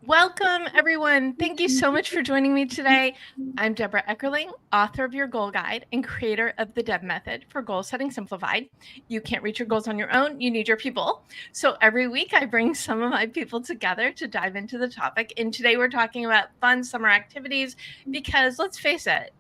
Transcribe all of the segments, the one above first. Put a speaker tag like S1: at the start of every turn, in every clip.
S1: Welcome, everyone. Thank you so much for joining me today. I'm Debra Eckerling, author of your Goal Guide and creator of the Deb Method for Goal Setting Simplified. You can't reach your goals on your own. You need your people. So every week I bring some of my people together to dive into the topic. And today we're talking about fun summer activities because let's face it,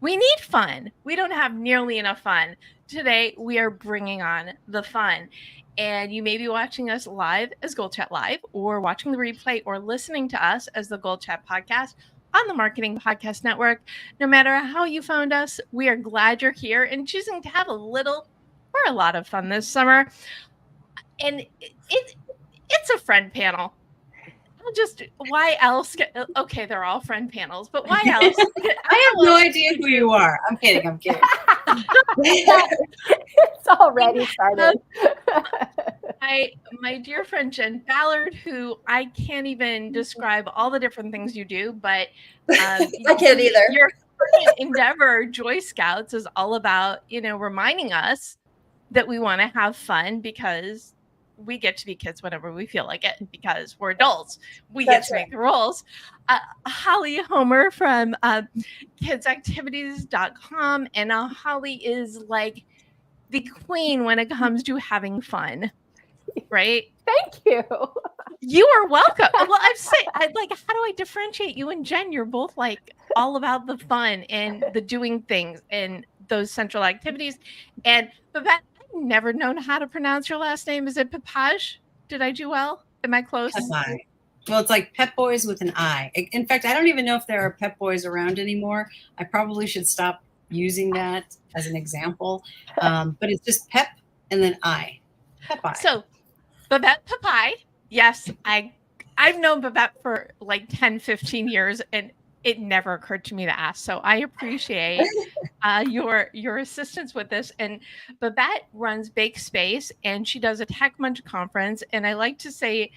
S1: we need fun. We don't have nearly enough fun. Today we are bringing on the fun. And you may be watching us live as GoalChatLive or watching the replay or listening to us as the Goal Chat podcast on the Marketing Podcast Network. No matter how you found us, we are glad you're here and choosing to have a little or a lot of fun this summer. And it's a friend panel. Why else? Okay, they're all friend panels, but why else?
S2: I have no idea who you are. I'm kidding.
S3: It's already started.
S1: My dear friend Jen Ballard, who I can't even describe all the different things you do, but
S2: I can't either.
S1: Your endeavor, Joy Scoutz, is all about, reminding us that we want to have fun because we get to be kids whenever we feel like it because we're adults. We get to make the rules. Holly Homer from kidsactivities.com. And Holly is like the queen when it comes to having fun, right?
S3: Thank you.
S1: You are welcome. Well, how do I differentiate you and Jen? You're both like all about the fun and the doing things and those central activities. And Babette, I've never known how to pronounce your last name. Is it Pepaj? Did I do well? Am I close?
S2: Pepaj. Well, it's like Pep Boys with an I. In fact, I don't even know if there are Pep Boys around anymore. I probably should stop using that as an example. But it's just Pep and then I. Pepaj.
S1: So Babette Pepaj. Yes, I've known Babette for like 10, 15 years, and it never occurred to me to ask. So I appreciate your assistance with this. And Babette runs Bakespace, and she does a Tech Munch conference. And I like to say,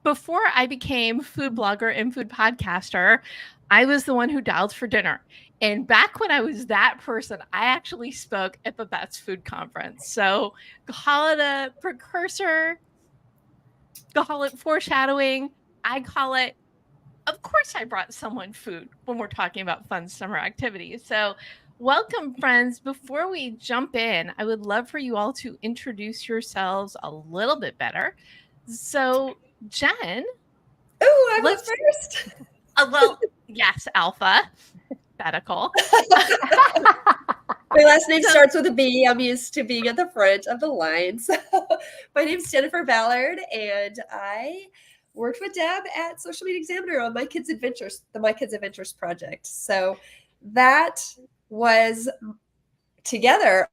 S1: before I became food blogger and food podcaster, I was the one who dialed for dinner. And back when I was that person, I actually spoke at Babette's food conference. So call it a precursor, call it foreshadowing. I call it, of course, I brought someone food when we're talking about fun summer activities. So welcome, friends. Before we jump in, I would love for you all to introduce yourselves a little bit better. So Jen.
S2: Oh, I'm first.
S1: Well, yes, Alpha. Medical.
S4: My last name starts with a B. I'm used to being at the front of the line. So my name's Jennifer Ballard, and I worked with Deb at Social Media Examiner on My Kids Adventures, the My Kids Adventures project. So that was together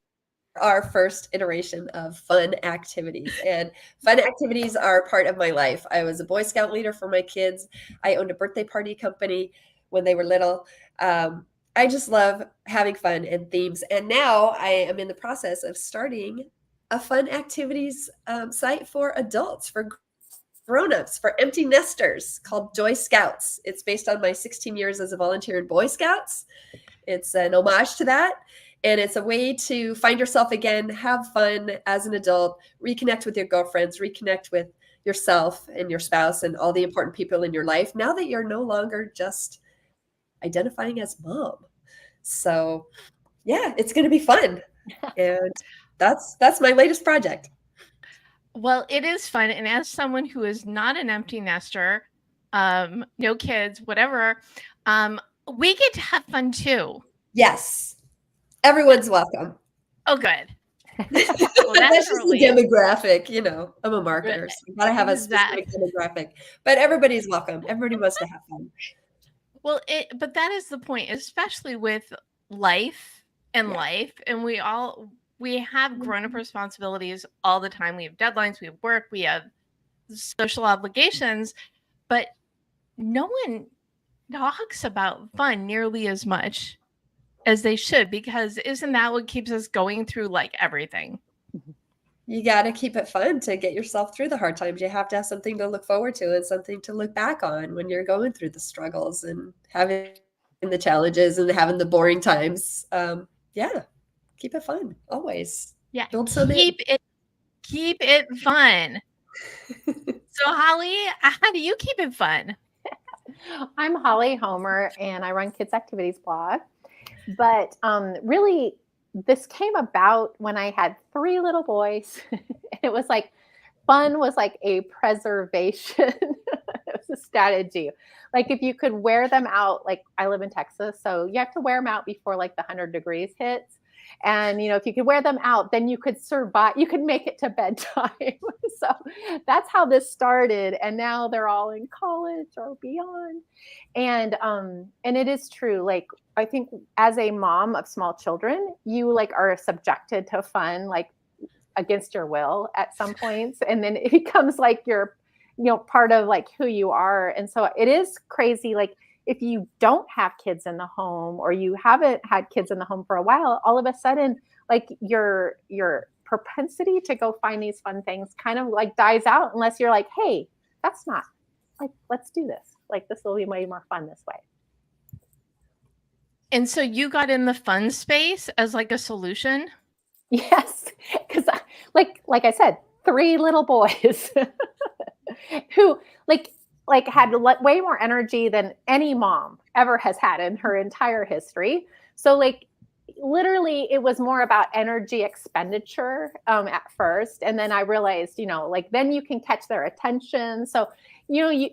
S4: our first iteration of fun activities. And fun activities are part of my life. I was a Boy Scout leader for my kids. I owned a birthday party company when they were little. I just love having fun and themes. And now I am in the process of starting a fun activities site for adults, for grown-ups, for empty nesters called Joy Scoutz. It's based on my 16 years as a volunteer in Boy Scouts. It's an homage to that. And it's a way to find yourself again, have fun as an adult, reconnect with your girlfriends, reconnect with yourself and your spouse and all the important people in your life now that you're no longer just identifying as mom. So yeah, it's going to be fun. And that's my latest project.
S1: Well, it is fun. And as someone who is not an empty nester, no kids, whatever, we get to have fun too.
S4: Yes. Everyone's welcome.
S1: Oh, good.
S4: Well, that's just the demographic, I'm a marketer, so you gotta have a specific demographic. But everybody's welcome. Everybody wants to have fun.
S1: Well, but that is the point, especially with life, and we have grown-up responsibilities all the time. We have deadlines, we have work, we have social obligations, but no one talks about fun nearly as much as they should, because isn't that what keeps us going through like everything?
S4: You got to keep it fun to get yourself through the hard times. You have to have something to look forward to and something to look back on when you're going through the struggles and having the challenges and having the boring times. Keep it fun always.
S1: Yeah,
S4: build some
S1: keep it fun. So Holly, how do you keep it fun?
S3: I'm Holly Homer, and I run Kids Activities blog. But really, this came about when I had 3 little boys. It was like fun was like a preservation. It was a strategy. Like if you could wear them out, like I live in Texas, so you have to wear them out before like the 100 degrees hits. And, if you could wear them out, then you could survive, you could make it to bedtime. So that's how this started. And now they're all in college or beyond. And it is true. Like, I think as a mom of small children, you like are subjected to fun, like against your will at some points. And then it becomes like you're, part of like who you are. And so it is crazy. Like, if you don't have kids in the home or you haven't had kids in the home for a while, all of a sudden, like your propensity to go find these fun things kind of like dies out unless you're like, hey, that's not like, let's do this. Like, this will be way more fun this way.
S1: And so you got in the fun space as like a solution?
S3: Yes. Because like I said, 3 little boys who like had way more energy than any mom ever has had in her entire history. So like literally it was more about energy expenditure at first. And then I realized, like then you can catch their attention. So, you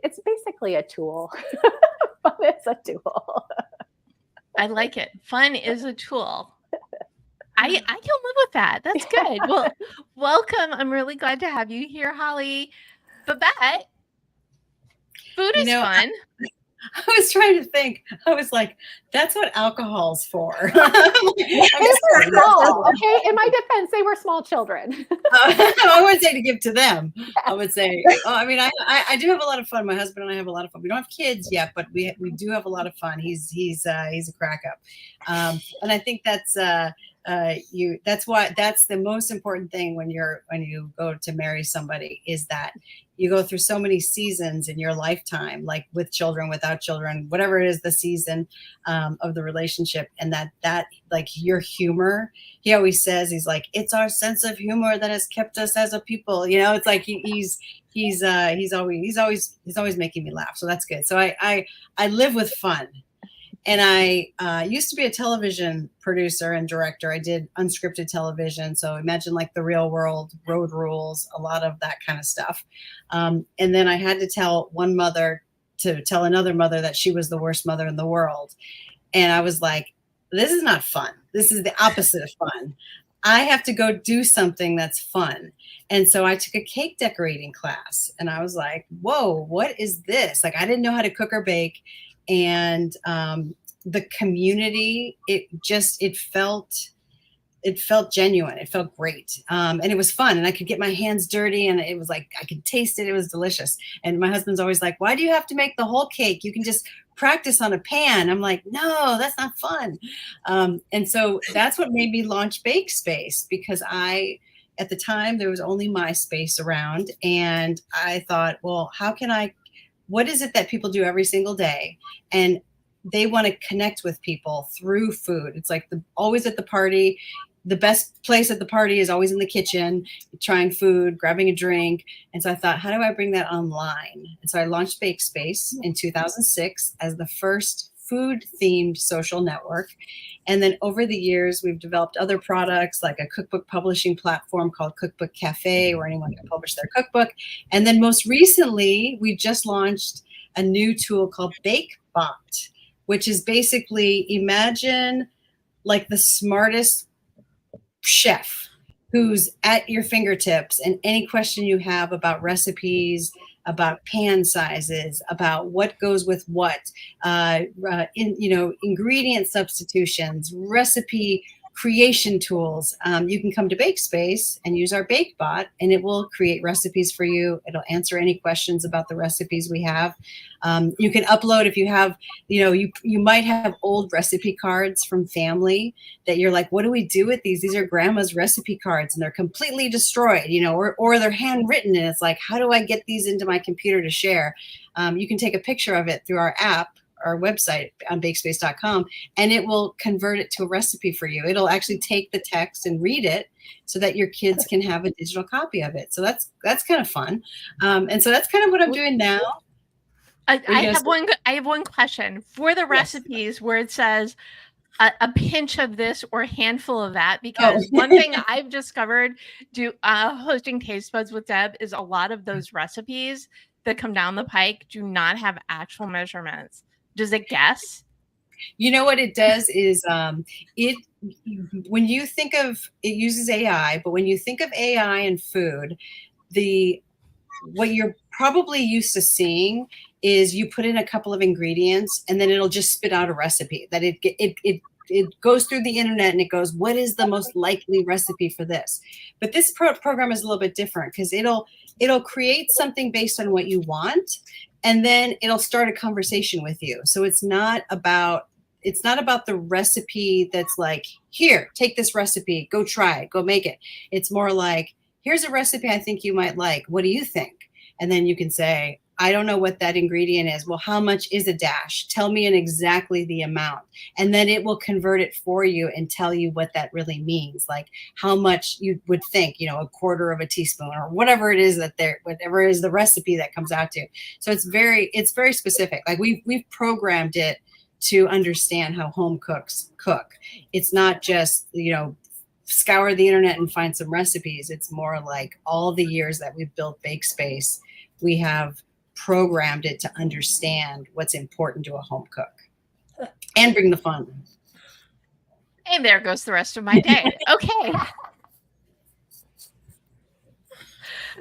S3: it's basically a tool, but it's a tool.
S1: I like it. Fun is a tool. I can live with that. That's good. Well, welcome. I'm really glad to have you here, Holly. Babette, food is fun.
S2: I was trying to think. I was like, that's what alcohol's for.
S3: They were small, okay? In my defense, they were small children.
S2: I wouldn't say to give to them. I would say, I do have a lot of fun. My husband and I have a lot of fun. We don't have kids yet, but we do have a lot of fun. He's a crack up. And I think that's that's the most important thing when you go to marry somebody, is that you go through so many seasons in your lifetime, like with children, without children, whatever it is, the season of the relationship. And that like your humor, he always says, he's like, it's our sense of humor that has kept us as a people. It's like he's always making me laugh. So that's good. So I live with fun. And I used to be a television producer and director. I did unscripted television. So imagine like The Real World, Road Rules, a lot of that kind of stuff. And then I had to tell one mother to tell another mother that she was the worst mother in the world. And I was like, this is not fun. This is the opposite of fun. I have to go do something that's fun. And so I took a cake decorating class and I was like, whoa, what is this? Like, I didn't know how to cook or bake. And the community, it felt genuine. It felt great. And it was fun. And I could get my hands dirty and it was like, I could taste it. It was delicious. And my husband's always like, why do you have to make the whole cake? You can just practice on a pan. I'm like, no, that's not fun. And so that's what made me launch Bakespace, because at the time, there was only MySpace around. And I thought, well, what is it that people do every single day? And they want to connect with people through food. It's like always at the party. The best place at the party is always in the kitchen, trying food, grabbing a drink. And so I thought, how do I bring that online? And so I launched Bakespace in 2006 as the first food-themed social network. And then over the years, we've developed other products like a cookbook publishing platform called Cookbook Cafe, where anyone can publish their cookbook. And then most recently, we just launched a new tool called BakeBot, which is basically, imagine like the smartest chef who's at your fingertips, and any question you have about recipes, about pan sizes, about what goes with what, ingredient substitutions, recipe creation tools. You can come to Bakespace and use our BakeBot, and it will create recipes for you. It'll answer any questions about the recipes we have. You can upload if you have, you might have old recipe cards from family that you're like, what do we do with these? These are grandma's recipe cards and they're completely destroyed, or they're handwritten. And it's like, how do I get these into my computer to share? You can take a picture of it through our app, our website on bakespace.com, and it will convert it to a recipe for you. It'll actually take the text and read it so that your kids can have a digital copy of it. So that's kind of fun. And so that's kind of what I'm doing now.
S1: I have one question for the recipes where it says a pinch of this or a handful of that, because one thing I've discovered hosting Taste Buds with Deb is a lot of those recipes that come down the pike do not have actual measurements. Does it guess?
S2: You know what it does is when you think of it uses AI, but when you think of AI and food, what you're probably used to seeing is you put in a couple of ingredients and then it'll just spit out a recipe that it goes through the internet and it goes, what is the most likely recipe for this? But this program is a little bit different because it'll create something based on what you want, and then it'll start a conversation with you. So it's not about the recipe that's like, here, take this recipe, go try it, go make it. It's more like, here's a recipe I think you might like. What do you think? And then you can say, I don't know what that ingredient is. Well, how much is a dash? Tell me exactly the amount. And then it will convert it for you and tell you what that really means. Like how much you would think, a quarter of a teaspoon or whatever it is whatever is the recipe that comes out to. So it's very specific. Like we've programmed it to understand how home cooks cook. It's not just, scour the internet and find some recipes. It's more like all the years that we've built Bakespace, we have programmed it to understand what's important to a home cook and bring the fun.
S1: And there goes the rest of my day. Okay.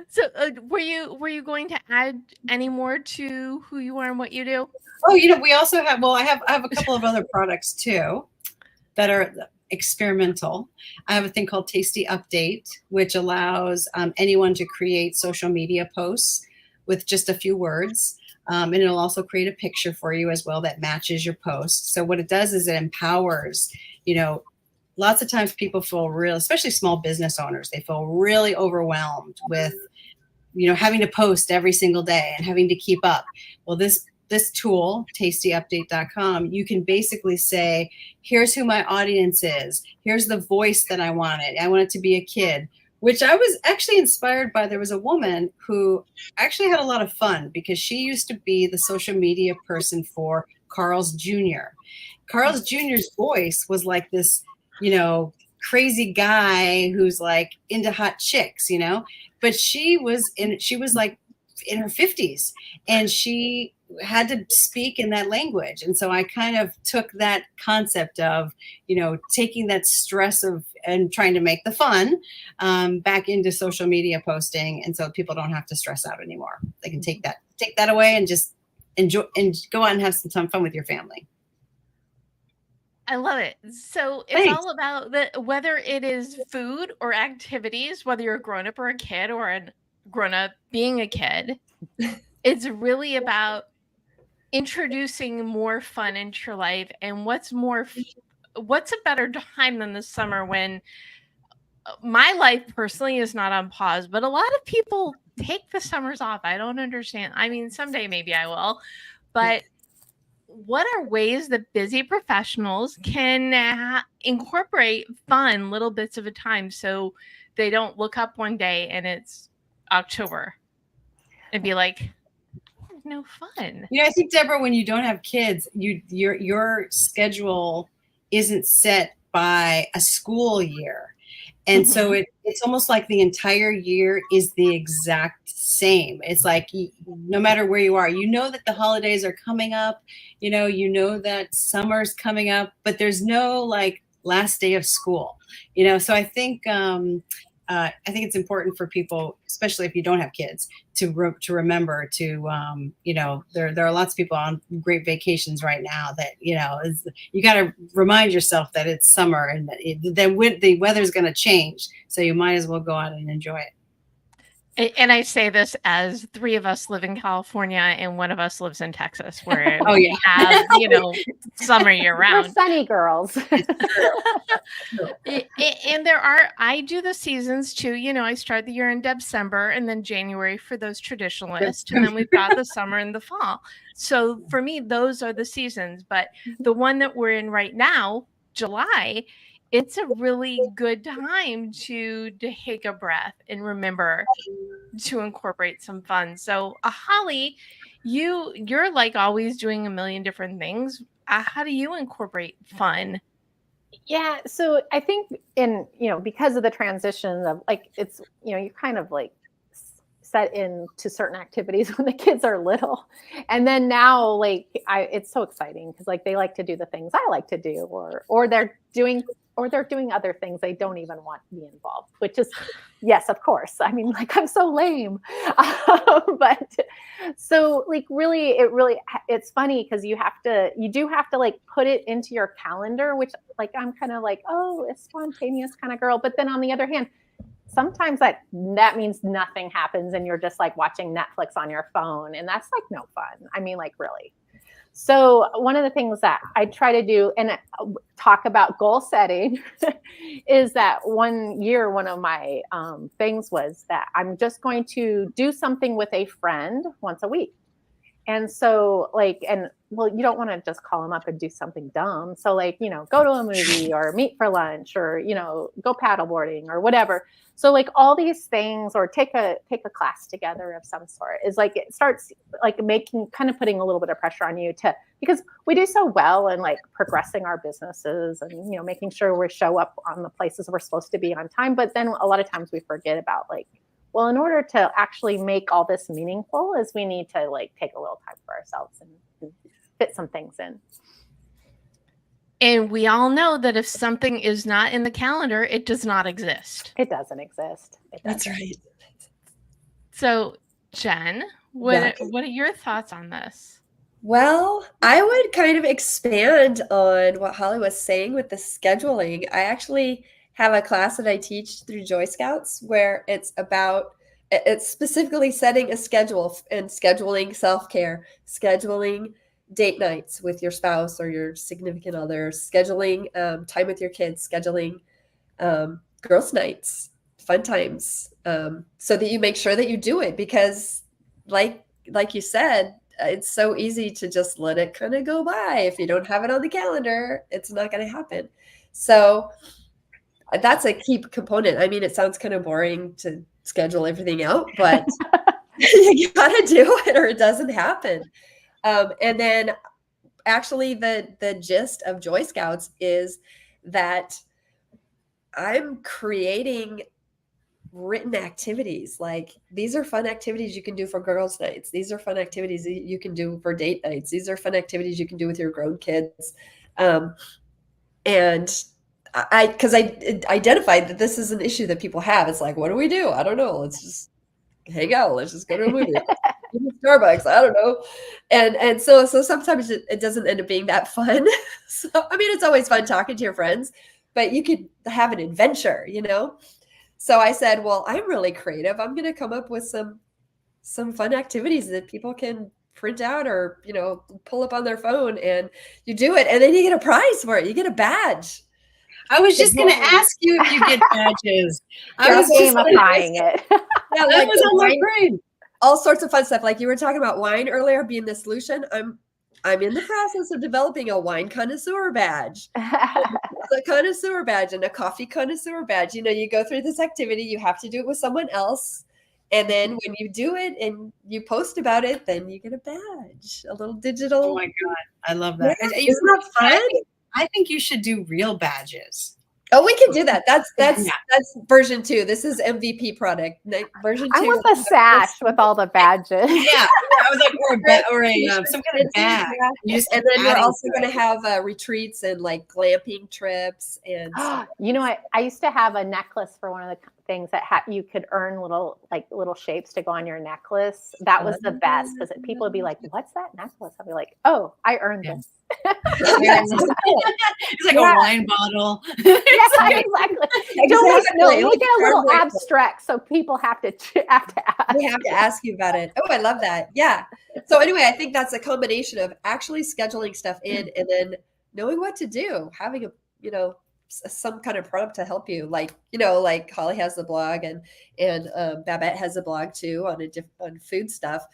S1: So were you going to add any more to who you are and what you do?
S2: Oh, we also have, I have a couple of other products too that are experimental. I have a thing called Tasty Update, which allows anyone to create social media posts with just a few words. And it'll also create a picture for you as well that matches your post. So what it does is it empowers, lots of times people feel especially small business owners, they feel really overwhelmed with, having to post every single day and having to keep up. Well, this tool, tastyupdate.com, you can basically say, here's who my audience is. Here's the voice that I wanted. I want it to be a kid, which I was actually inspired by. There was a woman who actually had a lot of fun because she used to be the social media person for Carl's Jr. Carl's Jr.'s voice was like this, crazy guy who's like into hot chicks, but she was like in her 50s and she had to speak in that language. And so I kind of took that concept of, taking that stress and trying to make the fun back into social media posting. And so people don't have to stress out anymore. They can take that away and just enjoy and go out and have some fun with your family.
S1: I love it. So it's
S2: Thanks.
S1: all about whether it is food or activities, whether you're a grown up or a kid or a grown up being a kid, it's really about introducing more fun into your life. And what's a better time than the summer when my life personally is not on pause, but a lot of people take the summers off. I don't understand. I mean, someday maybe I will, but what are ways that busy professionals can incorporate fun little bits of a time so they don't look up one day and it's October and be like, no fun.
S2: I think, Deborah, when you don't have kids, your schedule isn't set by a school year. And so it's almost like the entire year is the exact same. It's like, no matter where you are, that the holidays are coming up, that summer's coming up, but there's no like last day of school, so I think it's important for people, especially if you don't have kids, to remember to, there are lots of people on great vacations right now that, you got to remind yourself that it's summer and that the weather's going to change. So you might as well go out and enjoy it.
S1: And I say this as 3 of us live in California and 1 of us lives in Texas, where
S2: Oh,
S1: we
S2: yeah.
S1: have, summer year
S3: We're
S1: round.
S3: sunny girls.
S1: And I do the seasons too. I start the year in December and then January for those traditionalists. And then we've got the summer and the fall. So for me, those are the seasons. But the one that we're in right now, July, it's a really good time to take a breath and remember to incorporate some fun. So Holly, you're like always doing a million different things. How do you incorporate fun?
S3: Yeah, so I think because of the transition of like it's you're kind of like set into certain activities when the kids are little, and then now like it's so exciting because like they like to do the things I like to do, or they're doing other things they don't even want me involved, which is yes, of course. I mean, like I'm so lame, but so like it's funny because you do have to like put it into your calendar, which like I'm kind of like, oh, a spontaneous kind of girl, but then on the other hand, sometimes that means nothing happens and you're just like watching Netflix on your phone, and that's like no fun. I mean, like really. So one of the things that I try to do and talk about goal setting is that one year, one of my things was that I'm just going to do something with a friend once a week. And so you don't want to just call them up and do something dumb. So go to a movie or meet for lunch or, go paddleboarding or whatever. So like all these things, or take a class together of some sort, is like, it starts like putting a little bit of pressure on you because we do so well in like progressing our businesses and, making sure we show up on the places we're supposed to be on time. But then a lot of times we forget about like, well, in order to actually make all this meaningful is we need to like take a little time for ourselves and fit some things in.
S1: And we all know that if something is not in the calendar, it does not exist.
S3: It doesn't exist.
S4: That's right.
S1: So, Jen, what are your thoughts on this?
S4: Well, I would kind of expand on what Holly was saying with the scheduling. I actually have a class that I teach through Joy Scouts where it's specifically setting a schedule and scheduling self-care, scheduling date nights with your spouse or your significant other, scheduling time with your kids, scheduling girls' nights, fun times, so that you make sure that you do it, because like you said, it's so easy to just let it kind of go by. If you don't have it on the calendar, it's not going to happen. So that's a key component. I mean, it sounds kind of boring to schedule everything out, but you got to do it or it doesn't happen. And then actually the gist of Joy Scouts is that I'm creating written activities. Like, these are fun activities you can do for girls' nights. These are fun activities you can do for date nights. These are fun activities you can do with your grown kids. And because I identified that this is an issue that people have. It's like, what do we do? I don't know. Let's just hang out. Let's just go to a movie. Starbucks. I don't know. And so sometimes it doesn't end up being that fun. So, I mean, it's always fun talking to your friends, but you could have an adventure, So I said, well, I'm really creative. I'm going to come up with some fun activities that people can print out or, pull up on their phone, and you do it. And then you get a prize for it. You get a badge.
S2: I was just going to ask you if you get badges.
S3: I was gamifying it.
S2: Yeah, that was on my brain.
S4: All sorts of fun stuff. Like you were talking about wine earlier being the solution. I'm in the process of developing a wine connoisseur badge, a connoisseur badge, and a coffee connoisseur badge. You go through this activity, you have to do it with someone else. And then when you do it and you post about it, then you get a badge, a little digital.
S2: Oh my God. I love that.
S4: Yeah, isn't that fun?
S2: I think you should do real badges.
S4: Oh, we can do that. That's version 2. This is MVP product. Version 2.
S3: I want the sash with all the badges.
S2: Yeah, I was like, or some kind of bag.
S4: And then we're also going to have retreats and like glamping trips and.
S3: I used to have a necklace for one of the things that you could earn little shapes to go on your necklace. That was the best, because people would be like, "What's that necklace?" I'd be like, "Oh, I earned this."
S2: It's like a wine bottle.
S3: Yeah, exactly. No, make it a little abstract, so people have to ask.
S4: They have to ask you about it. Oh, I love that. Yeah. So anyway, I think that's a combination of actually scheduling stuff in and then knowing what to do, having some kind of prompt to help you. Like Holly has the blog and Babette has a blog too on food stuff.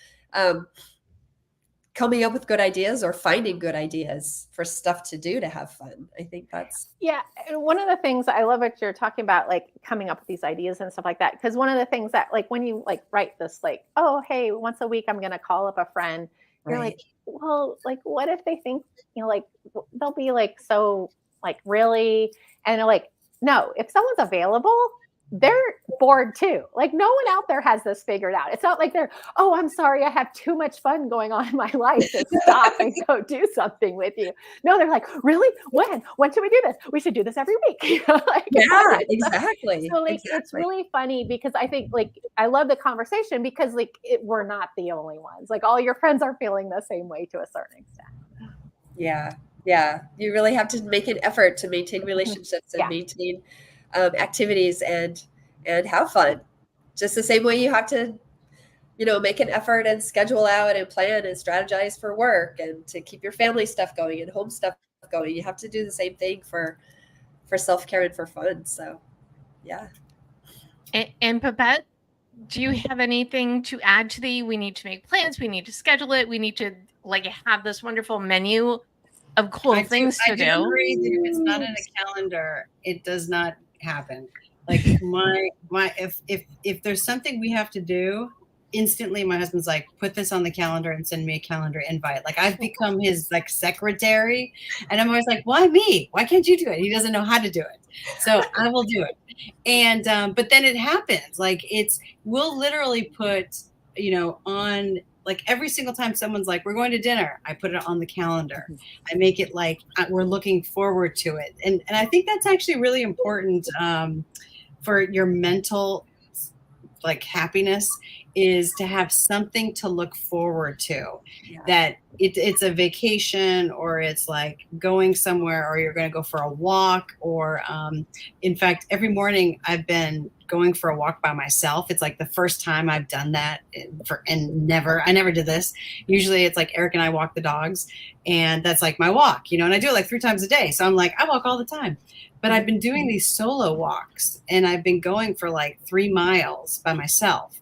S4: Coming up with good ideas or finding good ideas for stuff to do to have fun. I think that's.
S3: Yeah. And one of the things I love what you're talking about, like coming up with these ideas and stuff like that. Because one of the things that like when you like write this, like, oh, hey, once a week, I'm going to call up a friend. You're like, well, like, what if they think, like they'll be like, so like, really? And they're like, no, if someone's available, they're bored too. Like no one out there has this figured out. It's not like they're, oh, I'm sorry, I have too much fun going on in my life to stop and go do something with you. No, they're like, really? When should we do this? We should do this every week.
S4: Yeah, exactly.
S3: So like, It's really funny because I think like, I love the conversation because like we're not the only ones. Like all your friends are feeling the same way to a certain extent.
S4: Yeah. Yeah. You really have to make an effort to maintain relationships and maintain activities and have fun. Just the same way you have to, make an effort and schedule out and plan and strategize for work and to keep your family stuff going and home stuff going. You have to do the same thing for self-care and for fun. So, yeah.
S1: And Babette, do you have anything to add to we need to make plans, we need to schedule it, we need to like have this wonderful menu of cool things to do?
S2: I do agree that if it's not in a calendar, it does not happen. Like if there's something we have to do, instantly my husband's like, put this on the calendar and send me a calendar invite. Like I've become his like secretary, and I'm always like, why me? Why can't you do it? He doesn't know how to do it, so I will do it. And but then it happens. Like we'll literally put on. Like every single time someone's like, we're going to dinner, I put it on the calendar. I make it like we're looking forward to it. And I think that's actually really important for your mental like happiness, is to have something to look forward to. That it's a vacation, or it's like going somewhere, or you're going to go for a walk, or in fact, every morning I've been going for a walk by myself. It's like the first time I've done that I never did this. Usually it's like Eric and I walk the dogs, and that's like my walk, and I do it like 3 times a day. So I'm like, I walk all the time. But I've been doing these solo walks, and I've been going for like 3 miles by myself.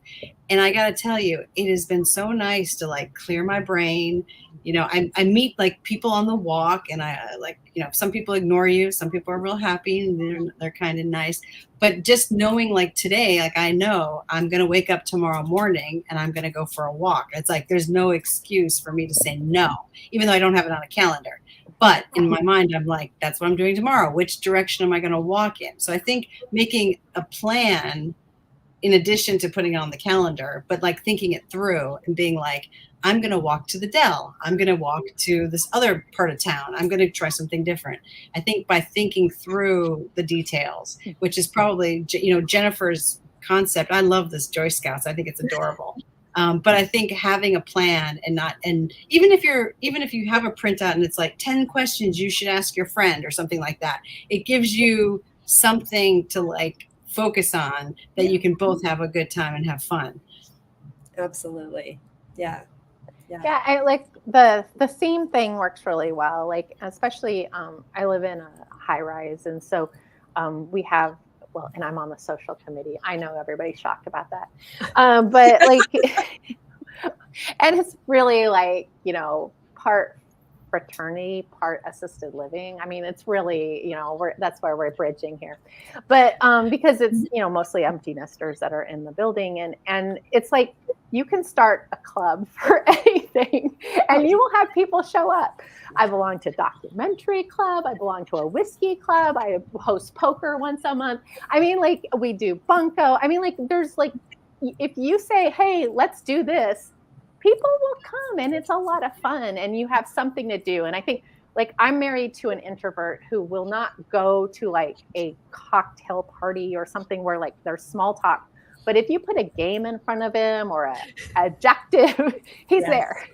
S2: And I got to tell you, it has been so nice to like clear my brain. I meet like people on the walk, and I like, some people ignore you. Some people are real happy and they're kind of nice. But just knowing like today, like I know I'm going to wake up tomorrow morning and I'm going to go for a walk. It's like, there's no excuse for me to say no, even though I don't have it on a calendar. But in my mind, I'm like, that's what I'm doing tomorrow. Which direction am I going to walk in? So I think making a plan in addition to putting it on the calendar, but like thinking it through and being like, I'm going to walk to the Dell. I'm going to walk to this other part of town. I'm going to try something different. I think by thinking through the details, which is probably, Jennifer's concept. I love this Joy Scouts. I think it's adorable. But I think having a plan and even if you have a printout and it's like 10 questions you should ask your friend or something like that, it gives you something to like focus on that you can both have a good time and have fun.
S4: Absolutely. Yeah.
S3: Yeah, I like the theme thing works really well. Like especially I live in a high rise, and so we have and I'm on the social committee. I know everybody's shocked about that, but like, and it's really like part fraternity, part assisted living. I mean, it's really that's where we're bridging here, but because it's mostly empty nesters that are in the building, and it's like you can start a club for anything and you will have people show up. I belong to documentary club. I belong to a whiskey club. I host poker once a month. I mean, like we do bunco. I mean, like there's like, if you say, hey, let's do this, people will come and it's a lot of fun and you have something to do. And I think like I'm married to an introvert who will not go to like a cocktail party or something where like there's small talk. But if you put a game in front of him or a adjective, he's there.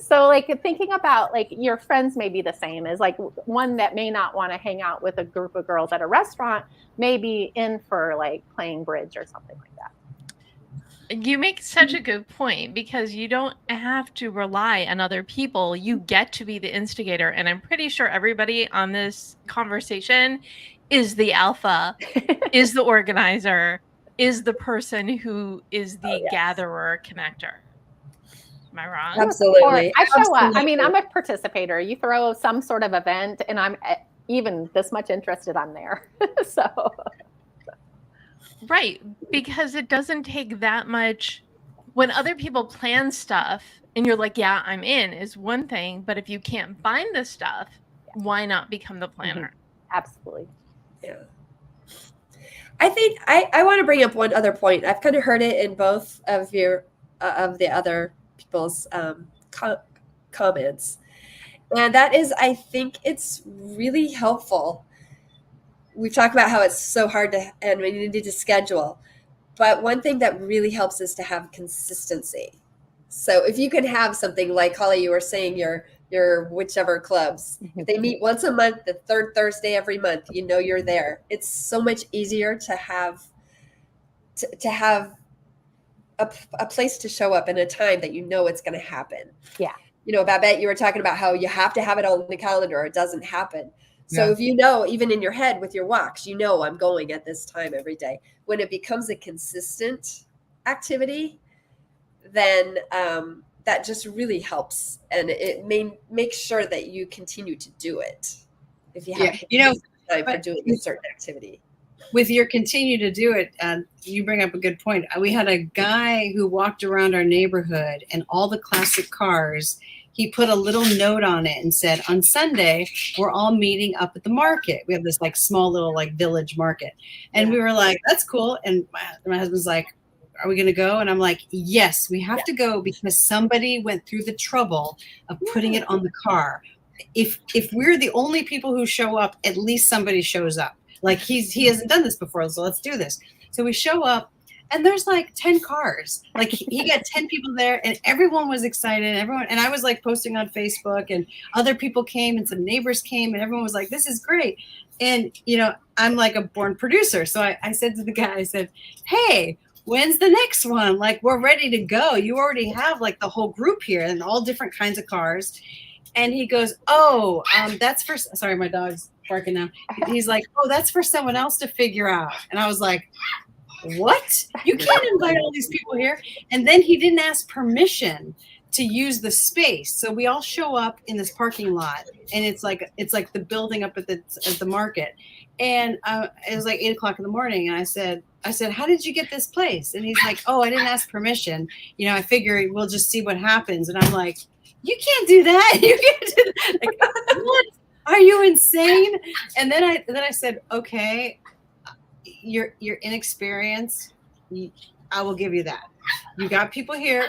S3: So like thinking about like your friends may be the same as like one that may not want to hang out with a group of girls at a restaurant, may be in for like playing bridge or something like that.
S1: You make such a good point, because you don't have to rely on other people. You get to be the instigator. And I'm pretty sure everybody on this conversation is the alpha, is the organizer, is the person who is the gatherer, connector. Am I wrong?
S4: Absolutely.
S3: Or I show up. I mean, I'm a participator. You throw some sort of event and I'm even this much interested, I'm there. So.
S1: Right. Because it doesn't take that much. When other people plan stuff and you're like, yeah, I'm in, is one thing. But if you can't find the stuff, why not become the planner?
S3: Absolutely.
S4: Yeah. I think I want to bring up one other point. I've kind of heard it in both of your of the other people's comments, and that is, I think it's really helpful. We've talked about how it's so hard to, and we need to schedule, but one thing that really helps is to have consistency. So if you can have something like, Holly, you were saying your whichever clubs, if they meet once a month, the third Thursday every month, you know you're there. It's so much easier to have a place to show up and a time that you know it's going to happen.
S3: Yeah.
S4: You know, Babette, you were talking about how you have to have it on the calendar or it doesn't happen. So if you know, even in your head with your walks, you know, I'm going at this time every day. When it becomes a consistent activity, then that just really helps, and it makes sure that you continue to do it if you have time for doing a certain activity.
S2: With your continue to do it, you bring up a good point. We had a guy who walked around our neighborhood and all the classic cars, he put a little note on it and said, on Sunday, we're all meeting up at the market. We have this like small little like village market. And we were like, that's cool. And my husband's like, are we going to go? And I'm like, yes, we have to go because somebody went through the trouble of putting it on the car. If we're the only people who show up, at least somebody shows up. Like he hasn't done this before, so let's do this. So we show up and there's like 10 cars. Like he got 10 people there and everyone was excited. And I was like posting on Facebook and other people came and some neighbors came and everyone was like, this is great. And, you know, I'm like a born producer. So I said to the guy, I said, hey, when's the next one? Like, we're ready to go. You already have like the whole group here and all different kinds of cars. And he goes, oh, that's for, sorry, my dog's barking now. He's like, oh, that's for someone else to figure out. And I was like, what? You can't invite all these people here. And then he didn't ask permission to use the space. So we all show up in this parking lot and it's like the building up at the market. And it was like 8 o'clock in the morning. And I said, how did you get this place? And he's like, oh, I didn't ask permission. You know, I figure we'll just see what happens. And I'm like, you can't do that. You can't do that. Like, what? Are you insane? And then I said, okay, you're inexperienced. I will give you that. You got people here.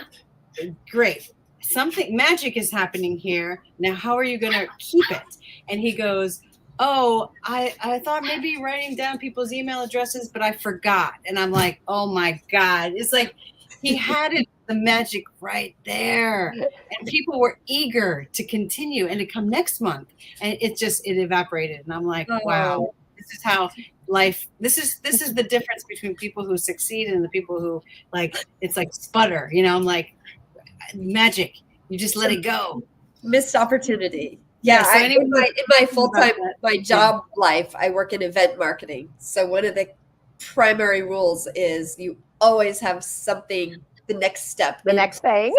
S2: Great. Something magic is happening here. Now, how are you going to keep it? And he goes, oh, I thought maybe writing down people's email addresses, but I forgot. And I'm like, oh my God. It's like he had it, the magic right there. And people were eager to continue and to come next month. And it evaporated. And I'm like, wow, this is how life, this is the difference between people who succeed and the people who like, it's like sputter, you know, I'm like, magic. You just let it go.
S4: Missed opportunity. Yeah, so in my full-time, my job life, I work in event marketing. So one of the primary rules is you always have something, the next step.
S3: The next thing.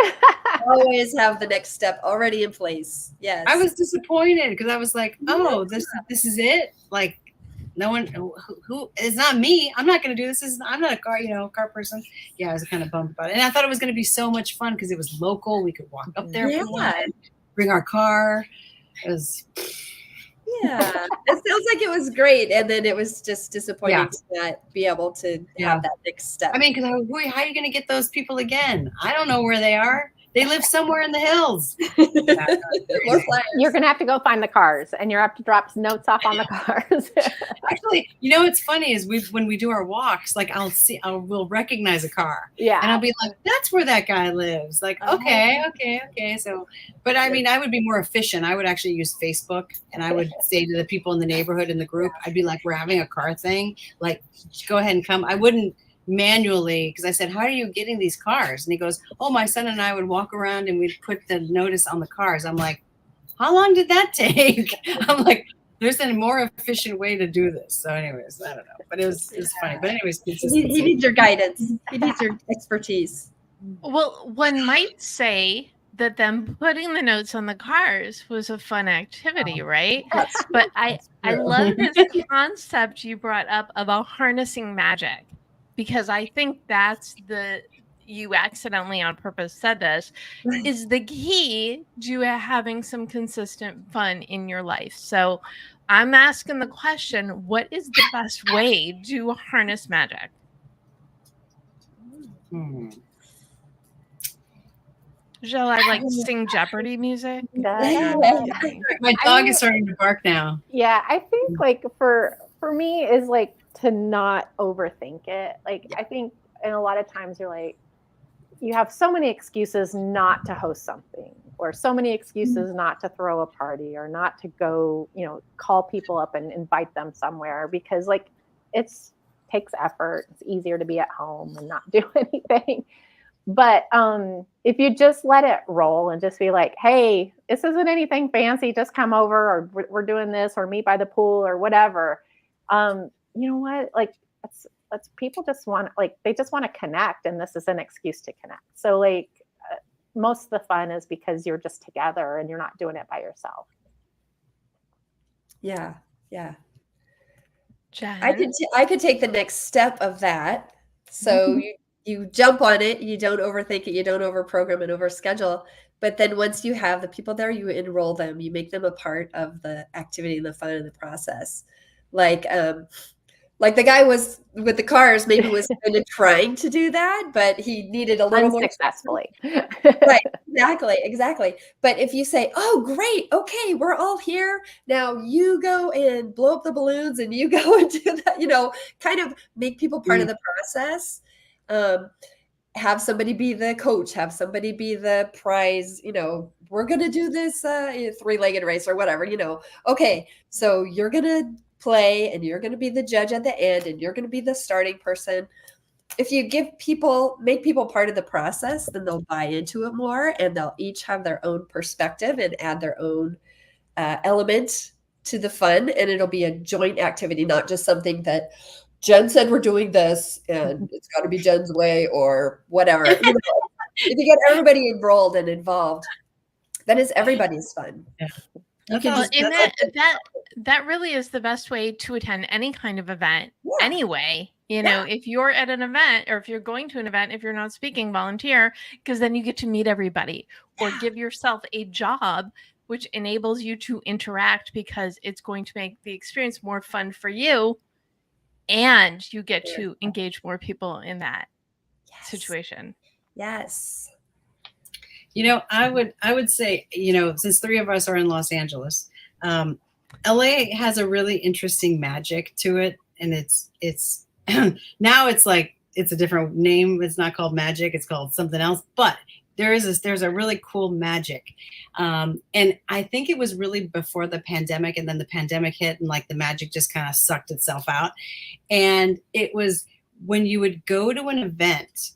S4: Always have the next step already in place. Yes.
S2: I was disappointed because I was like, oh, this is it? Like, no one who it's not me. I'm not going to do this. I'm not a car person. Yeah, I was kind of bummed about it. And I thought it was going to be so much fun because it was local. We could walk up there, bring our car. It was,
S4: it sounds like it was great, and then it was just disappointing to not be able to have that next step.
S2: I mean, because how are you going to get those people again? I don't know where they are. They live somewhere in the hills.
S4: More flyers.
S3: You're going to have to go find the cars, and you have to drop notes off on the cars.
S2: Actually, what's funny is when we do our walks, like we'll recognize a car.
S3: Yeah.
S2: And I'll be like, that's where that guy lives. Like, okay. So, but I mean, I would be more efficient. I would actually use Facebook, and I would say to the people in the neighborhood, in the group, I'd be like, we're having a car thing. Like, go ahead and come. I wouldn't manually, because I said, how are you getting these cars? And he goes, oh, my son and I would walk around and we'd put the notice on the cars. I'm like, how long did that take? I'm like, there's a more efficient way to do this. So anyways, I don't know, but it was funny. But anyways,
S4: he needs your guidance. He needs your expertise.
S1: Well, one might say that them putting the notes on the cars was a fun activity, right? But I love this concept you brought up about harnessing magic, because I think that's you accidentally on purpose said this, is the key to having some consistent fun in your life. So I'm asking the question, what is the best way to harness magic? Shall I like sing Jeopardy music?
S2: My dog is starting to bark now.
S3: Yeah, I think like for me is like to not overthink it. Like I think, and a lot of times you're like, you have so many excuses not to host something, or so many excuses not to throw a party, or not to go, call people up and invite them somewhere, because like takes effort. It's easier to be at home and not do anything. But if you just let it roll and just be like, hey, this isn't anything fancy, just come over, or we're doing this, or meet by the pool, or whatever. You know what? Like that's people just want, like, they just want to connect, and this is an excuse to connect. So like most of the fun is because you're just together and you're not doing it by yourself.
S4: Yeah.
S1: Jen?
S4: I could take the next step of that. So you jump on it, you don't overthink it, you don't overprogram and overschedule. But then once you have the people there, you enroll them, you make them a part of the activity and the fun and the process. Like the guy was with the cars, maybe was kind of trying to do that, but he needed a little more
S3: successfully.
S4: Right. Exactly. But if you say, oh, great. Okay. We're all here. Now you go and blow up the balloons, and you go and do that, kind of make people part of the process. Have somebody be the coach, have somebody be the prize, we're going to do this 3-legged race or whatever, okay. So you're going to play, and you're going to be the judge at the end, and you're going to be the starting person. If you make people part of the process, then they'll buy into it more, and they'll each have their own perspective and add their own element to the fun. And it'll be a joint activity, not just something that Jen said we're doing this and it's got to be Jen's way or whatever. If you get everybody enrolled and involved, then it's everybody's fun.
S2: Yeah.
S1: That really is the best way to attend any kind of event anyway. If you're at an event, or if you're going to an event, if you're not speaking, volunteer, because then you get to meet everybody, or give yourself a job which enables you to interact, because it's going to make the experience more fun for you, and you get to engage more people in that situation.
S4: Yes.
S2: I would say, since 3 of us are in Los Angeles, LA has a really interesting magic to it. And it's now it's like, it's a different name. It's not called magic. It's called something else, but there's a really cool magic. And I think it was really before the pandemic, and then the pandemic hit, and like the magic just kind of sucked itself out. And it was when you would go to an event,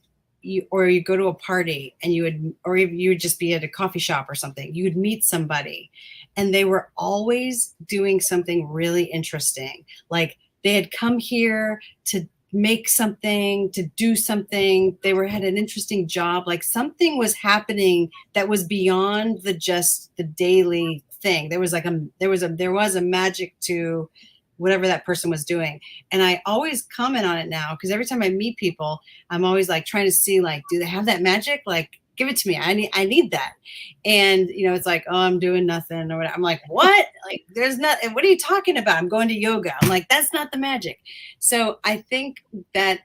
S2: or you go to a party, and you would just be at a coffee shop or something, you would meet somebody, and they were always doing something really interesting. Like they had come here to make something, to do something. They had an interesting job. Like something was happening that was beyond just the daily thing. There was a magic to whatever that person was doing. And I always comment on it now, because every time I meet people, I'm always like trying to see, like, do they have that magic? Like, give it to me. I need that. And, it's like, oh, I'm doing nothing or whatever. I'm like, what? Like, there's nothing. What are you talking about? I'm going to yoga. I'm like, that's not the magic. So I think that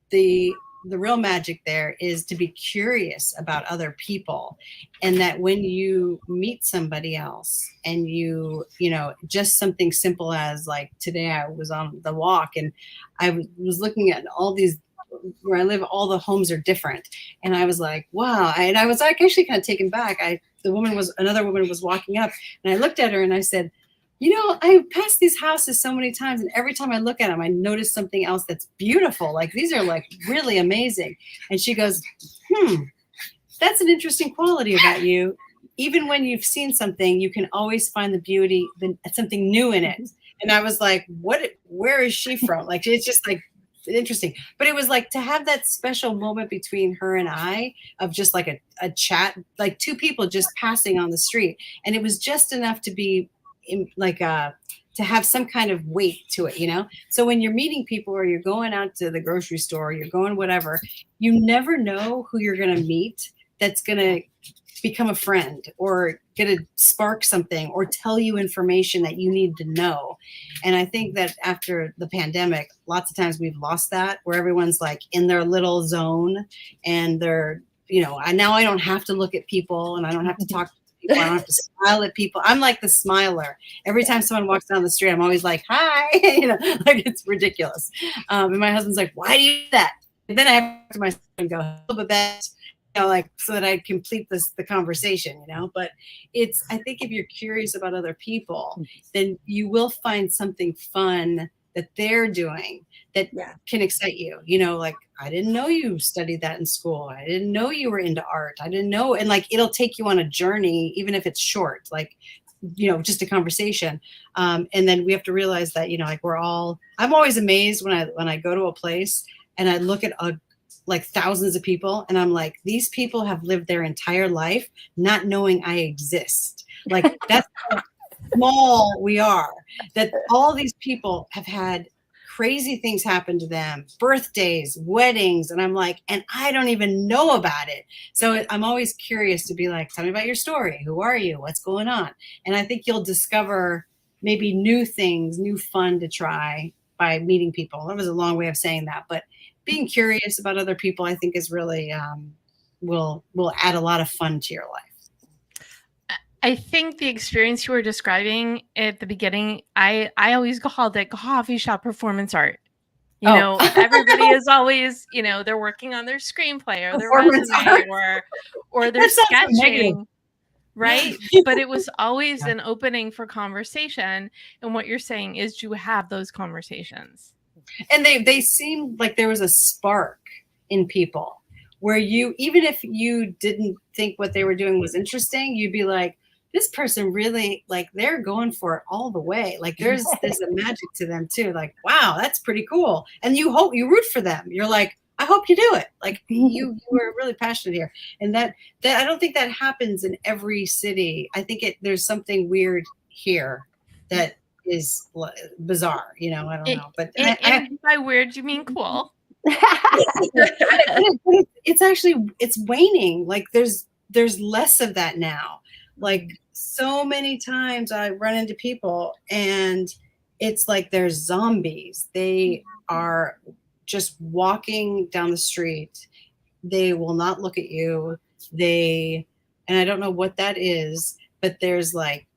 S2: the the real magic there is to be curious about other people, and that when you meet somebody else and you know, just something simple as like today I was on the walk and I was looking at all these, where I live, all the homes are different. And I was like, wow. And I was like actually kind of taken back. Another woman was walking up and I looked at her and I said, you know, I pass these houses so many times and every time I look at them, I notice something else that's beautiful. Like these are like really amazing. And she goes, that's an interesting quality about you. Even when you've seen something, you can always find the beauty, something new in it. And I was like, where is she from? Like, it's just like interesting. But it was like to have that special moment between her and I of just like a chat, like two people just passing on the street. And it was just enough to be to have some kind of weight to it, you know? So when you're meeting people or you're going out to the grocery store, you're going whatever, you never know who you're going to meet that's going to become a friend or going to spark something or tell you information that you need to know. And I think that after the pandemic, lots of times we've lost that, where everyone's like in their little zone and they're, you know, now I don't have to look at people and I don't have to talk to people. I don't have to smile at people. I'm like the smiler. Every time someone walks down the street, I'm always like, hi, you know, like it's ridiculous. And my husband's like, why do you do that? And then I have to myself and go, hello, Babette, you know, like so that I complete the conversation, you know. But I think if you're curious about other people, then you will find something fun that they're doing that can excite you. You know, like, I didn't know you studied that in school. I didn't know you were into art. I didn't know. And like, it'll take you on a journey, even if it's short, like, you know, just a conversation. And then we have to realize that, you know, like I'm always amazed when I go to a place and I look at like thousands of people and I'm like, these people have lived their entire life not knowing I exist. Like that's how small we are, that all these people have had crazy things happen to them, birthdays, weddings. And I'm like, and I don't even know about it. So I'm always curious to be like, tell me about your story. Who are you? What's going on? And I think you'll discover maybe new things, new fun to try by meeting people. That was a long way of saying that, but being curious about other people, I think is really, will add a lot of fun to your life.
S1: I think the experience you were describing at the beginning, I always called it coffee shop performance art. You know, everybody is always, you know, they're working on their screenplay or their resume or they're sketching, right? But it was always an opening for conversation. And what you're saying is to have those conversations.
S2: And they seemed like there was a spark in people where even if you didn't think what they were doing was interesting, you'd be like, this person really, like, they're going for it all the way. Like there's a magic to them too. Like, wow, that's pretty cool. And you root for them. You're like, I hope you do it. Like you were really passionate here. And that I don't think that happens in every city. I think there's something weird here that is bizarre, you know. I don't know, but
S1: by weird you mean cool.
S2: it's waning. Like there's less of that now. Like so many times I run into people and it's like they're zombies. They are just walking down the street. They will not look at you. And I don't know what that is, but there's like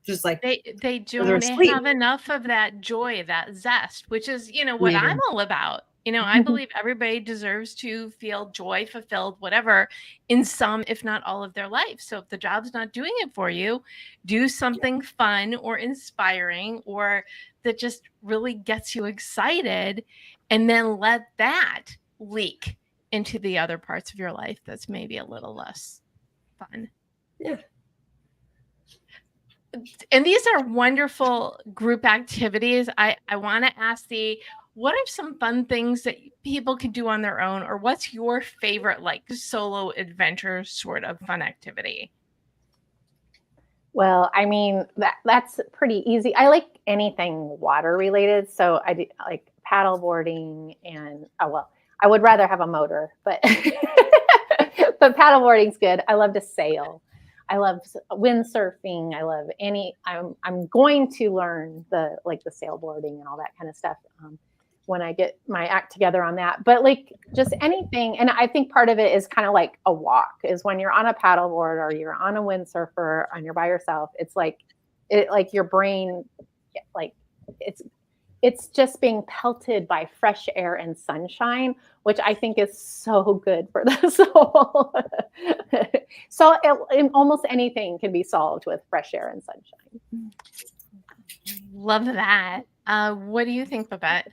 S2: they
S1: don't have enough of that joy, that zest, which is, you know, what I'm all about. You know, I believe everybody deserves to feel joy, fulfilled, whatever, in some, if not all of their life. So if the job's not doing it for you, do something fun or inspiring or that just really gets you excited, and then let that leak into the other parts of your life that's maybe a little less fun.
S4: Yeah.
S1: And these are wonderful group activities. I want to ask what are some fun things that people could do on their own, or what's your favorite like solo adventure sort of fun activity?
S3: Well, I mean, that's pretty easy. I like anything water related. So I do like paddle boarding and, I would rather have a motor, but, but paddle boarding's good. I love to sail. I love windsurfing. I love I'm going to learn the sailboarding and all that kind of stuff. when I get my act together on that. But like just anything. And I think part of it is kind of like a walk, is when you're on a paddleboard or you're on a windsurfer and you're by yourself. It's like your brain, like it's just being pelted by fresh air and sunshine, which I think is so good for the soul. So almost anything can be solved with fresh air and sunshine.
S1: Love that. What do you think, Babette?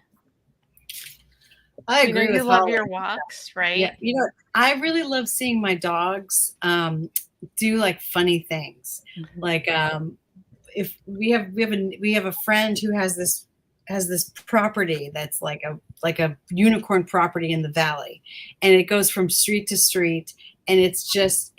S2: I agree with
S1: you love
S2: Holly.
S1: your walks, right?
S2: Yeah, you know, I really love seeing my dogs do like funny things. Mm-hmm. Like if we have a friend who has this property that's like a unicorn property in the valley, and it goes from street to street, and it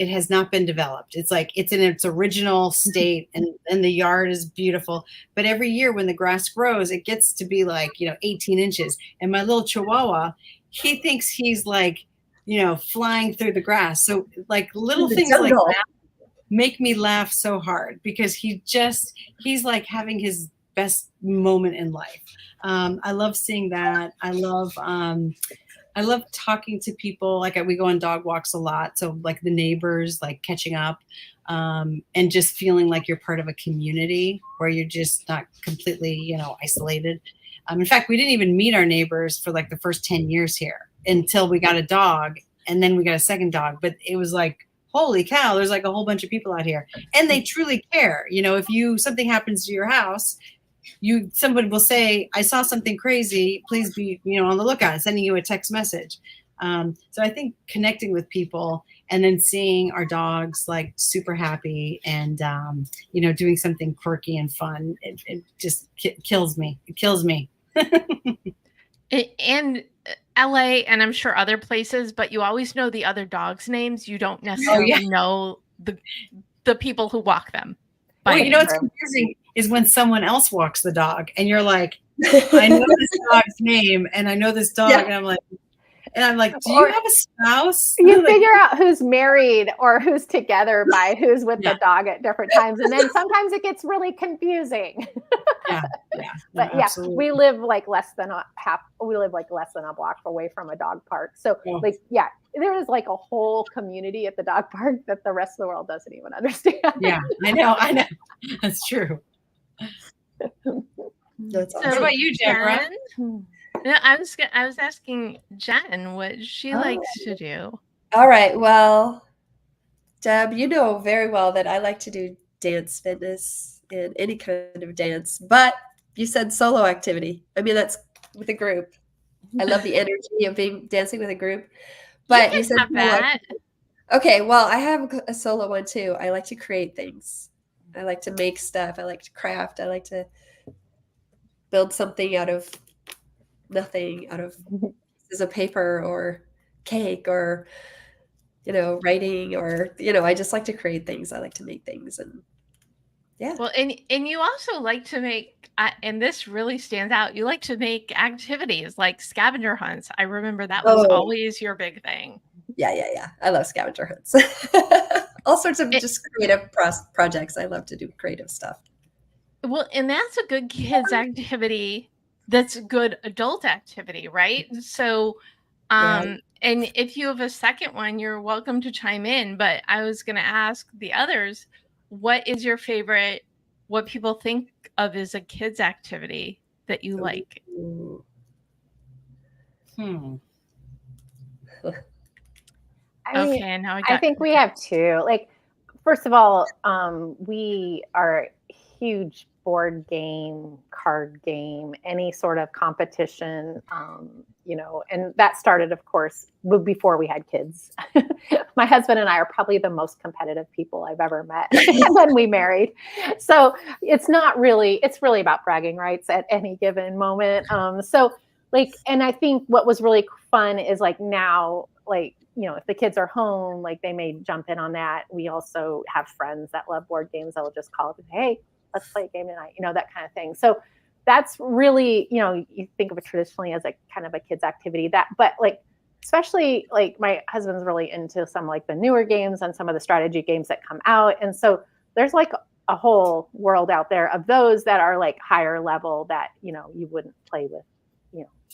S2: has not been developed. It's like it's in its original state, and the yard is beautiful. But every year when the grass grows, it gets to be like, 18 inches. And my little Chihuahua, he thinks he's like, flying through the grass. So like little things like that make me laugh so hard, because he's like having his best moment in life. I love seeing that. I love talking to people. Like we go on dog walks a lot. So like the neighbors, like catching up, and just feeling like you're part of a community where you're just not completely, isolated. In fact, we didn't even meet our neighbors for like the first 10 years here until we got a dog, and then we got a second dog. But it was like, holy cow, there's like a whole bunch of people out here, and they truly care. If something happens to your house, somebody will say, I saw something crazy, please be, on the lookout, sending you a text message. So I think connecting with people and then seeing our dogs like super happy and, doing something quirky and fun, it just kills me. It kills me.
S1: And LA, and I'm sure other places, but you always know the other dogs' names. You don't necessarily know the people who walk them.
S2: Well, what's confusing is when someone else walks the dog, and you're like, I know this dog's name, and I know this dog, and I'm like, do you have a spouse?
S3: You figure out who's married or who's together by who's with the dog at different times, and then sometimes it gets really confusing. But we live like less than a block away from a dog park. So there is like a whole community at the dog park that the rest of the world doesn't even understand.
S2: Yeah, I know. That's true.
S4: That's awesome.
S2: What about you, Debra?
S1: No, I was asking Jen what she likes to do.
S4: All right. Well, Deb, you know very well that I like to do dance fitness and any kind of dance, but you said solo activity. I mean, that's with a group. I love the energy of dancing with a group. But you said that. Okay, well, I have a solo one too. I like to create things. I like to make stuff. I like to craft. I like to build something out of nothing, out of pieces of paper or cake or, writing or, I just like to create things. I like to make things. And yeah.
S1: Well, and you also like to make, and this really stands out, you like to make activities like scavenger hunts. I remember that was always your big thing.
S4: Yeah. I love scavenger hunts. All sorts of just creative projects. I love to do creative stuff.
S1: Well, and that's a good kids activity. That's a good adult activity, right? So, and if you have a second one, you're welcome to chime in. But I was going to ask the others, what is your favorite, what people think of as a kids activity that you like?
S3: I think we have two. Like, first of all, we are huge board game, card game, any sort of competition, and that started, of course, before we had kids. My husband and I are probably the most competitive people I've ever met. And then we married. So it's really about bragging rights at any given moment. And I think what was really fun is like now, like, if the kids are home, like they may jump in on that. We also have friends that love board games that will just call up and say, hey, let's play a game tonight, that kind of thing. So that's really, you think of it traditionally as a kind of a kid's activity but like, especially like my husband's really into some like the newer games and some of the strategy games that come out. And so there's like a whole world out there of those that are like higher level that, you wouldn't play with,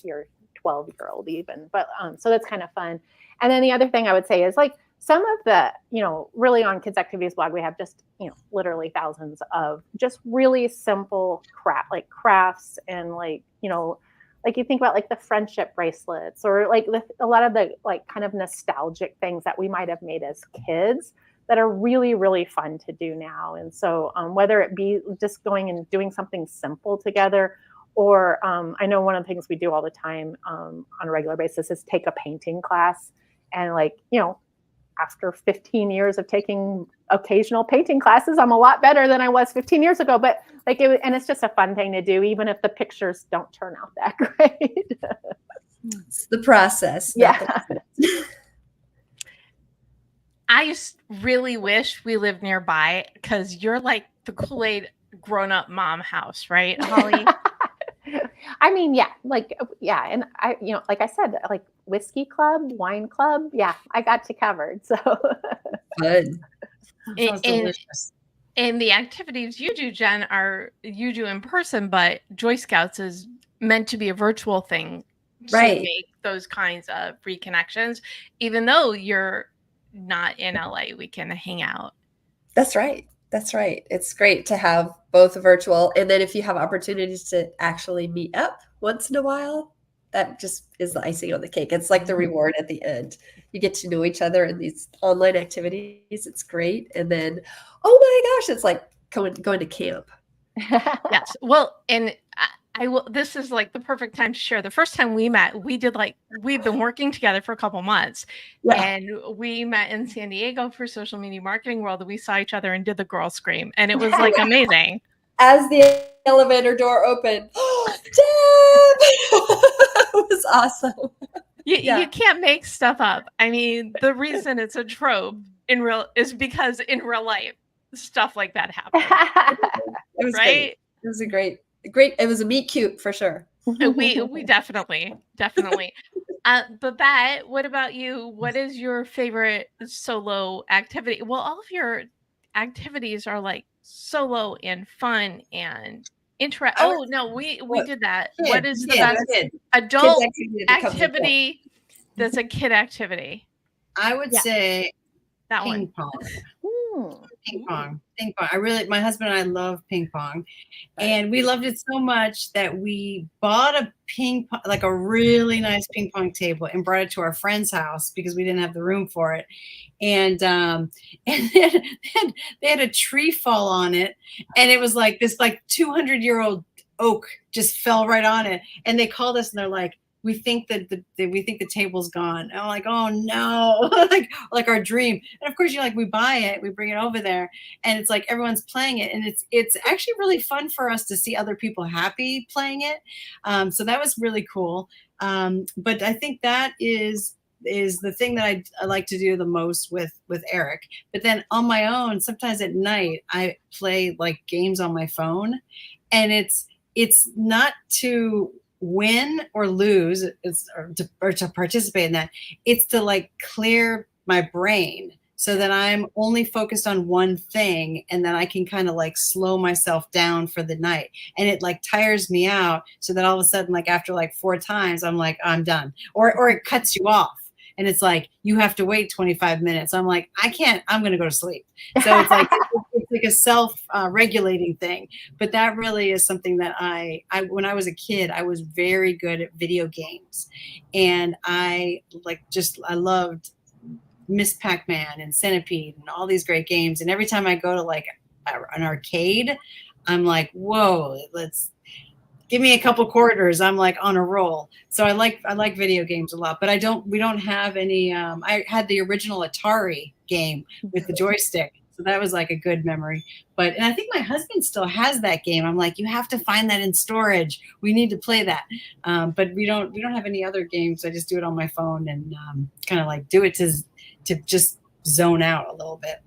S3: your 12-year-old even. But so that's kind of fun. And then the other thing I would say is like some of the, really on Kids Activities blog, we have just, literally thousands of just really simple crafts and like you think about like the friendship bracelets or like a lot of the like kind of nostalgic things that we might have made as kids that are really, really fun to do now. And so whether it be just going and doing something simple together, or I know one of the things we do all the time on a regular basis is take a painting class. And like, after 15 years of taking occasional painting classes, I'm a lot better than I was 15 years ago. But like, and it's just a fun thing to do, even if the pictures don't turn out that great.
S4: It's the process.
S3: Yeah.
S1: I just really wish we lived nearby because you're like the Kool-Aid grown-up mom house, right, Holly?
S3: I mean, yeah. And I, like I said, like whiskey club, wine club. Yeah, I got you covered. So
S4: Good.
S2: Sounds delicious.
S1: And the activities you do, Jen, you do in person, but Joy Scouts is meant to be a virtual thing to make those kinds of reconnections. Even though you're not in LA, we can hang out.
S4: That's right. That's right. It's great to have both virtual, and then if you have opportunities to actually meet up once in a while, that just is the icing on the cake. It's like the reward at the end. You get to know each other in these online activities. It's great. And then, oh my gosh, it's like going to camp.
S1: Yes. Well, and I will. This is like the perfect time to share. The first time we met, we've been working together for a couple months, and we met in San Diego for Social Media Marketing World. We saw each other and did the girl scream, and it was like amazing.
S4: As the elevator door opened, Deb! It was awesome.
S1: You can't make stuff up. I mean, the reason it's a trope is because in real life, stuff like that happens.
S4: It was
S1: right.
S4: Great. It was a great. It was a meet cute for sure.
S1: We definitely. Babette, what about you? What is your favorite solo activity? Well, all of your activities are like solo and fun and interactive. Oh no, we did that. What is the best adult activity that's a kid activity?
S2: I would say
S1: that
S2: ping pong. Ping pong. My husband and I love ping pong, and we loved it so much that we bought a a really nice ping pong table and brought it to our friend's house because we didn't have the room for it. And then they had a tree fall on it, and it was like this 200-year-old oak just fell right on it. And they called us and they're like, we think the table's gone. And I'm like, oh no, like our dream. And of course, we buy it, we bring it over there, and it's like everyone's playing it, and it's actually really fun for us to see other people happy playing it. So that was really cool. But I think that is the thing that I like to do the most with Eric. But then on my own, sometimes at night, I play like games on my phone, and it's not to win or lose, or to participate in that. It's to like clear my brain so that I'm only focused on one thing, and then I can kind of like slow myself down for the night. And it like tires me out so that all of a sudden, like after like 4 times, I'm like, I'm done. Or it cuts you off. And it's like, you have to wait 25 minutes. I'm like, I can't, I'm going to go to sleep. So it's like, it's like a self-regulating thing. But that really is something that I, when I was a kid, I was very good at video games. And I loved Miss Pac-Man and Centipede and all these great games. And every time I go to like an arcade, I'm like, whoa, give me a couple quarters. I'm like on a roll. So I like video games a lot, but we don't have any. I had the original Atari game with the joystick. So that was like a good memory. And I think my husband still has that game. I'm like, you have to find that in storage. We need to play that. But we don't have any other games. I just do it on my phone and kind of like do it to just zone out a little bit.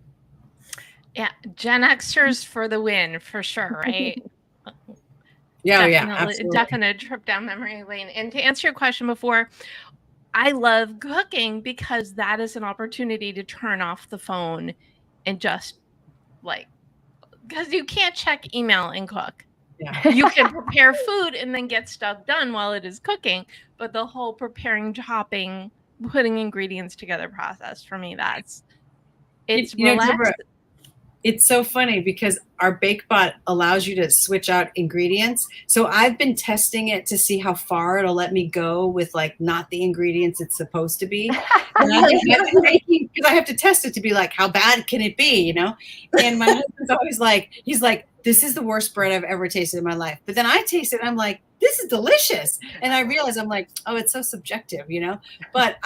S1: Yeah. Gen Xers for the win, for sure. Right.
S2: Yeah,
S1: definite trip down memory lane. And to answer your question before, I love cooking because that is an opportunity to turn off the phone and just because you can't check email and cook.
S2: Yeah.
S1: You can prepare food and then get stuff done while it is cooking, but the whole preparing, chopping, putting ingredients together process, for me, it's relaxed.
S2: Deborah, it's so funny because our BakeBot allows you to switch out ingredients. So I've been testing it to see how far it'll let me go with like not the ingredients it's supposed to be. And I've been making, because I have to test it to be like, how bad can it be, And my husband's always like, he's like, this is the worst bread I've ever tasted in my life. But then I taste it and I'm like, this is delicious. And I realize I'm like, oh, it's so subjective, But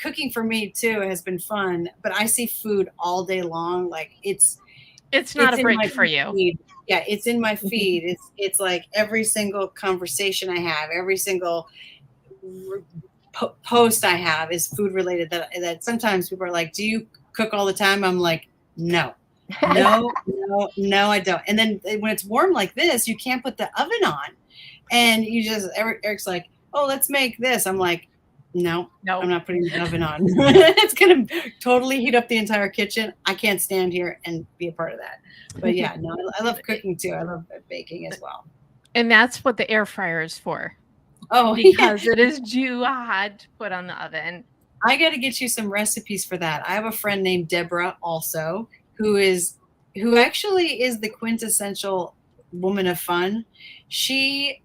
S2: cooking for me too has been fun. But I see food all day long. Like it's
S1: not a break for you.
S2: Feed. Yeah, it's in my feed. It's like every single conversation I have, every single post I have is food related. That sometimes people are like, "Do you cook all the time?" I'm like, "No, I don't." And then when it's warm like this, you can't put the oven on, and Eric's like, "Oh, let's make this." I'm like, No, I'm not putting the oven on. It's going to totally heat up the entire kitchen. I can't stand here and be a part of that. But yeah, no, I love cooking too. I love baking as well.
S1: And that's what the air fryer is for.
S2: Oh,
S1: because it is too hot to put on the oven.
S2: I got to get you some recipes for that. I have a friend named Debra also, who actually is the quintessential woman of fun. She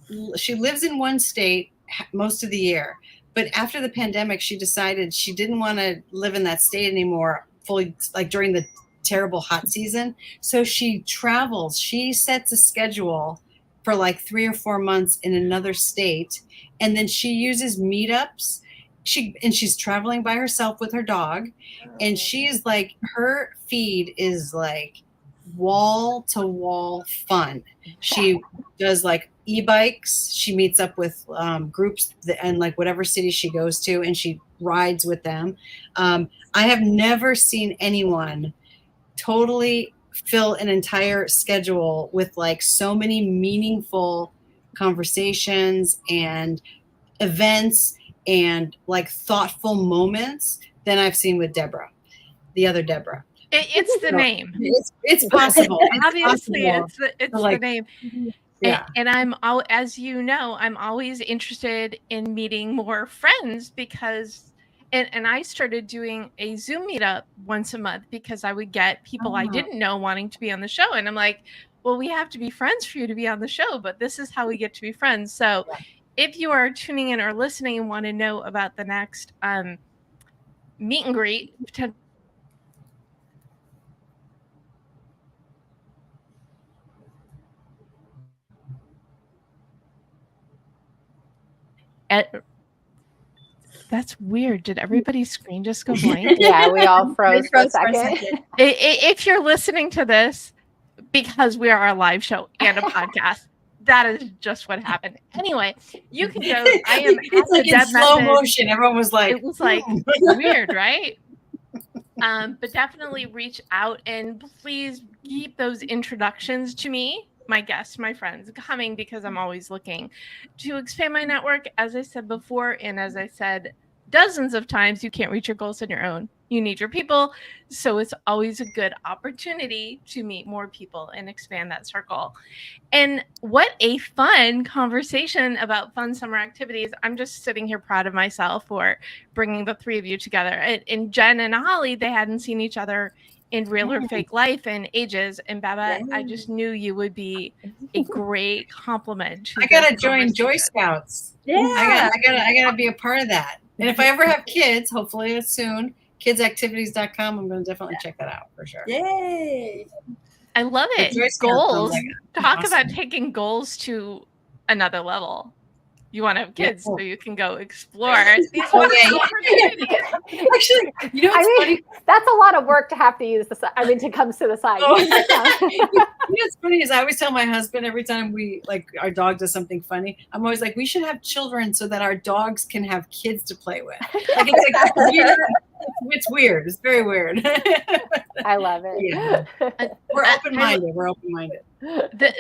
S2: lives in one state most of the year. But after the pandemic, she decided she didn't want to live in that state anymore, fully like during the terrible hot season. So she travels. She sets a schedule for like 3 or 4 months in another state. And then she uses meetups. She's traveling by herself with her dog. And she's like, her feed is like wall to wall fun. She does like e-bikes. She meets up with groups and like whatever city she goes to, and she rides with them. I have never seen anyone totally fill an entire schedule with like so many meaningful conversations and events and like thoughtful moments than I've seen with Debra, the other Debra.
S1: It's the name.
S2: It's possible.
S1: Obviously, it's
S2: like,
S1: the name.
S2: Yeah.
S1: And as you know, I'm always interested in meeting more friends because, and I started doing a Zoom meetup once a month because I would get people I didn't know wanting to be on the show. And I'm like, well, we have to be friends for you to be on the show, but this is how we get to be friends. So if you are tuning in or listening and want to know about the next meet and greet, that's weird. Did everybody's screen just go blank?
S3: Yeah, we all froze for a second.
S1: If you're listening to this because we are a live show and a podcast, that is just what happened. Anyway, you can go. I am
S2: it's like in slow motion. Everyone was like,
S1: it was like weird, right? But definitely reach out and please keep those introductions to me, my guests, my friends, coming because I'm always looking to expand my network. As I said before, and as I said dozens of times, you can't reach your goals on your own. You need your people. So it's always a good opportunity to meet more people and expand that circle. And what a fun conversation about fun summer activities. I'm just sitting here proud of myself for bringing the three of you together. And Jen and Holly, they hadn't seen each other in real or fake life and ages. And Babette, I just knew you would be a great compliment.
S2: I gotta join Joy Scouts.
S4: Yeah,
S2: I gotta be a part of that. And if I ever have kids, hopefully it's soon, kidsactivities.com, I'm gonna definitely check that out for sure.
S4: Yay!
S1: I love it. Goals. Talk about taking goals to another level. You want to have kids so you can go explore these opportunities.
S2: Actually, funny?
S3: That's a lot of work to have to use to come to the side.
S2: What's funny is I always tell my husband every time our dog does something funny, I'm always like, we should have children so that our dogs can have kids to play with. Like it's weird. It's weird. It's very weird.
S3: I love it.
S2: Yeah. We're open-minded.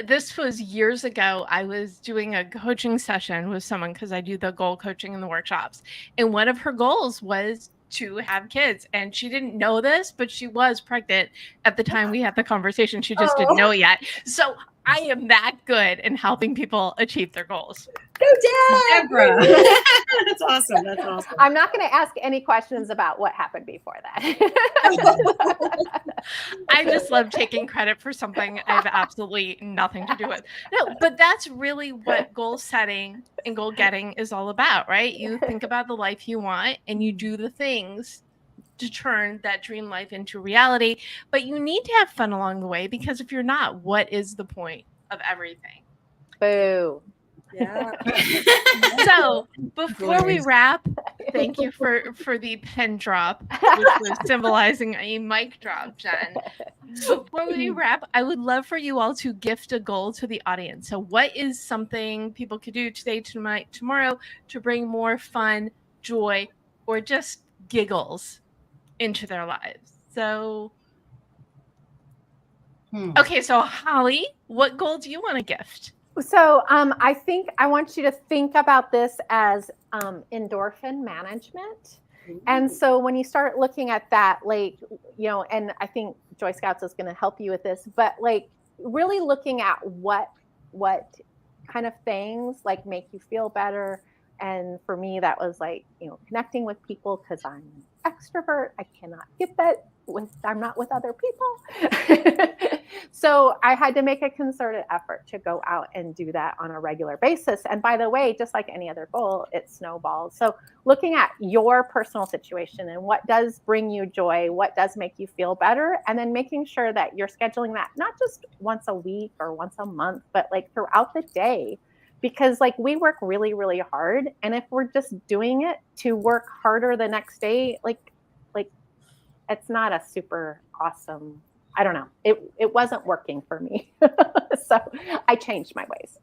S1: This was years ago. I was doing a coaching session with someone because I do the goal coaching and the workshops. And one of her goals was to have kids. And she didn't know this, but she was pregnant at the time we had the conversation. She just didn't know yet. So I am that good in helping people achieve their goals.
S4: Go, Deb!
S2: Debra. That's awesome. That's awesome.
S3: I'm not going to ask any questions about what happened before that.
S1: I just love taking credit for something I have absolutely nothing to do with. No, but that's really what goal setting and goal getting is all about, right? You think about the life you want and you do the things to turn that dream life into reality. But you need to have fun along the way, because if you're not, what is the point of everything?
S3: Boo.
S4: Yeah.
S1: So before we wrap, thank you for the pen drop, which was symbolizing a mic drop, Jen. Before we wrap, I would love for you all to gift a goal to the audience. So what is something people could do today, tonight, tomorrow to bring more fun, joy, or just giggles into their lives? So, okay, so Holly, what goal do you want to gift?
S3: So I think I want you to think about this as endorphin management. And so when you start looking at that, like, you know, and I think Joy Scouts is going to help you with this, but like really looking at what kind of things like make you feel better. And for me, that was like, you know, connecting with people, because I'm an extrovert. I cannot get that I'm not with other people. So I had to make a concerted effort to go out and do that on a regular basis. And by the way, just like any other goal, it snowballs. So looking at your personal situation and what does bring you joy, what does make you feel better, and then making sure that you're scheduling that not just once a week or once a month, but like throughout the day. Because like we work really, really hard. And if we're just doing it to work harder the next day, like it's not a super awesome, I don't know. It wasn't working for me. So I changed my ways.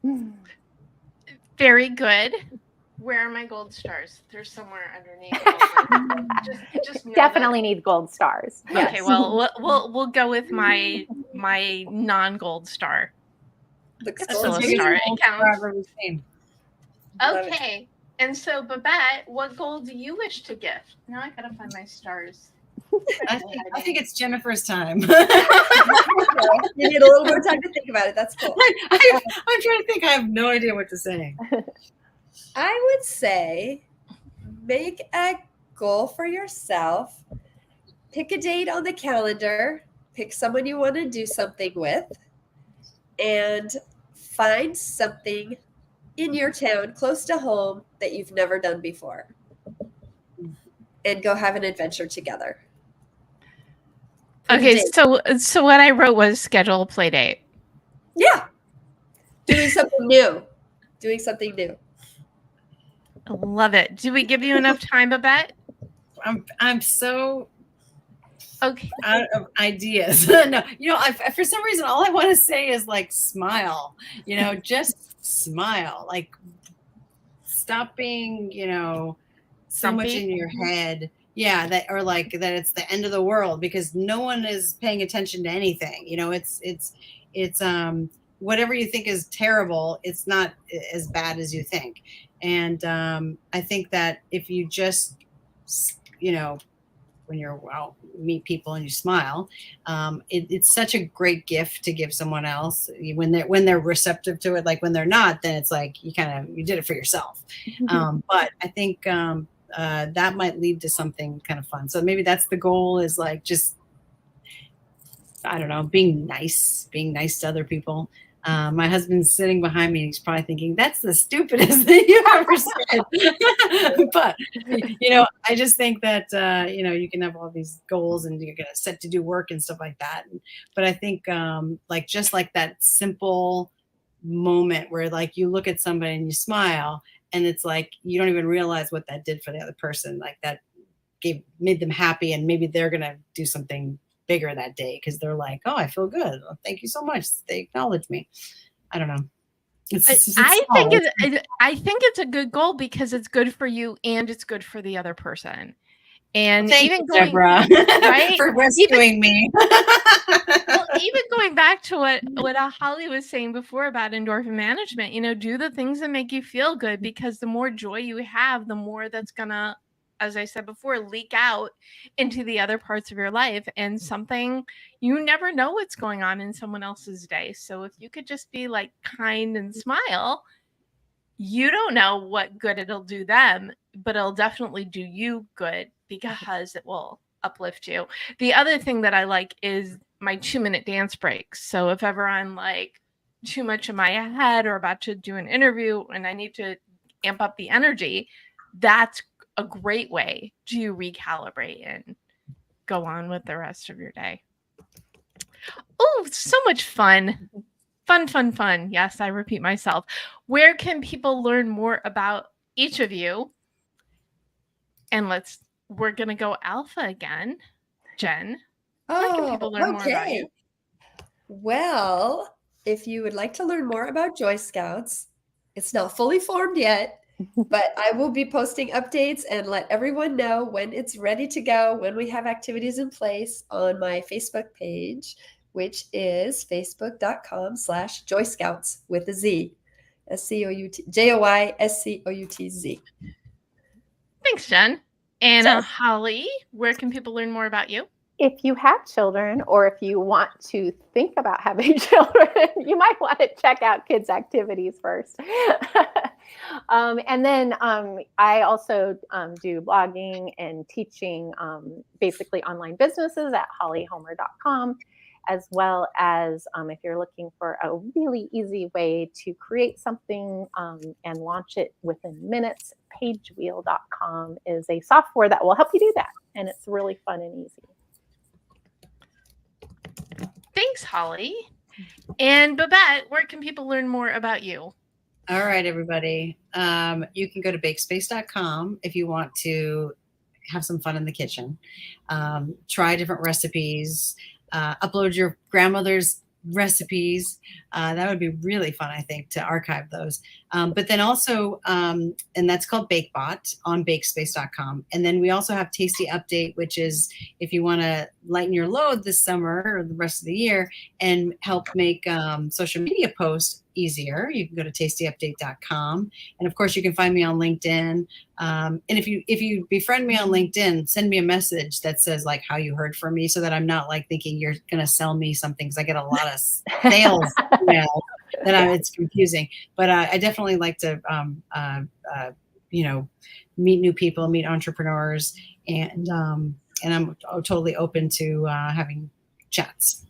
S1: Very good. Where are my gold stars? They're somewhere underneath. just
S3: Definitely need gold stars.
S1: Okay,
S3: Yes.
S1: well, we'll go with my non-gold star. Still a star. It counts. Okay. And so, Babette, what goal do you wish to gift? Now I gotta find my stars.
S2: I think it's Jennifer's time.
S4: You need a little more time to think about it. That's cool.
S2: I'm trying to think. I have no idea what to say.
S4: I would say make a goal for yourself. Pick a date on the calendar. Pick someone you want to do something with. And find something in your town close to home that you've never done before. And go have an adventure together.
S1: Okay, so what I wrote was schedule a play date.
S4: Yeah. Doing something new. Doing something new.
S1: I love it. Do we give you enough time, Babette?
S2: I'm so
S1: okay
S2: out of ideas. No, you know, for some reason, all I want to say is like smile. You know, just smile. Like stop being, you know, so much in your head. Yeah, that or like that it's the end of the world, because no one is paying attention to anything. You know, it's whatever you think is terrible, it's not as bad as you think. And I think that if you just, you know, when you're out, meet people and you smile, it's such a great gift to give someone else when they're receptive to it. Like when they're not, then it's like you did it for yourself. But I think that might lead to something kind of fun. So maybe that's the goal, is like just, I don't know, being nice to other people. My husband's sitting behind me and he's probably thinking, that's the stupidest thing you've ever said. But, you know, I just think that, you know, you can have all these goals and you're going to set to do work and stuff like that. But I think like just like that simple moment where like you look at somebody and you smile, and it's like you don't even realize what that did for the other person. Like that made them happy, and maybe they're going to do something bigger that day because they're like, oh, I feel good. Well, thank you so much. They acknowledge me. I don't know.
S1: I think it's a good goal because it's good for you and it's good for the other person. And
S2: thank
S1: even
S2: you, Debra,
S1: right,
S2: for rescuing me.
S1: Well, even going back to what Holly was saying before about endorphin management, you know, do the things that make you feel good, because the more joy you have, the more that's gonna as I said before, leak out into the other parts of your life, and something, you never know what's going on in someone else's day. So if you could just be like kind and smile, you don't know what good it'll do them, but it'll definitely do you good because it will uplift you. The other thing that I like is my 2-minute dance breaks. So if ever I'm like too much in my head or about to do an interview and I need to amp up the energy, that's a great way to recalibrate and go on with the rest of your day. Oh, so much fun. Fun. Yes, I repeat myself. Where can people learn more about each of you? And we're going to go alpha again. Jen, where can people learn more about you?
S4: Well, if you would like to learn more about Joy Scouts, it's not fully formed yet, but I will be posting updates and let everyone know when it's ready to go, when we have activities in place on my Facebook page, which is facebook.com/Joy Scouts with a Z, JoyScoutz.
S1: Thanks, Jen. And Holly, where can people learn more about you?
S3: If you have children, or if you want to think about having children, you might want to check out Kids Activities first. And then I also do blogging and teaching basically online businesses at hollyhomer.com, as well as if you're looking for a really easy way to create something and launch it within minutes, Pagewheel.com is a software that will help you do that. And it's really fun and easy.
S1: Thanks, Holly. And Babette, where can people learn more about you?
S2: All right, everybody. You can go to Bakespace.com if you want to have some fun in the kitchen. Try different recipes. Upload your grandmother's recipes. That would be really fun, I think, to archive those. But then also, and that's called BakeBot on Bakespace.com. And then we also have Tasty Update, which is if you want to lighten your load this summer or the rest of the year and help make social media posts easier, you can go to tastyupdate.com. And of course, you can find me on LinkedIn. And if you befriend me on LinkedIn, send me a message that says like how you heard from me, so that I'm not like thinking you're going to sell me something, because I get a lot of sales emails that it's confusing. But I definitely like to meet new people, meet entrepreneurs, and I'm totally open to having chats.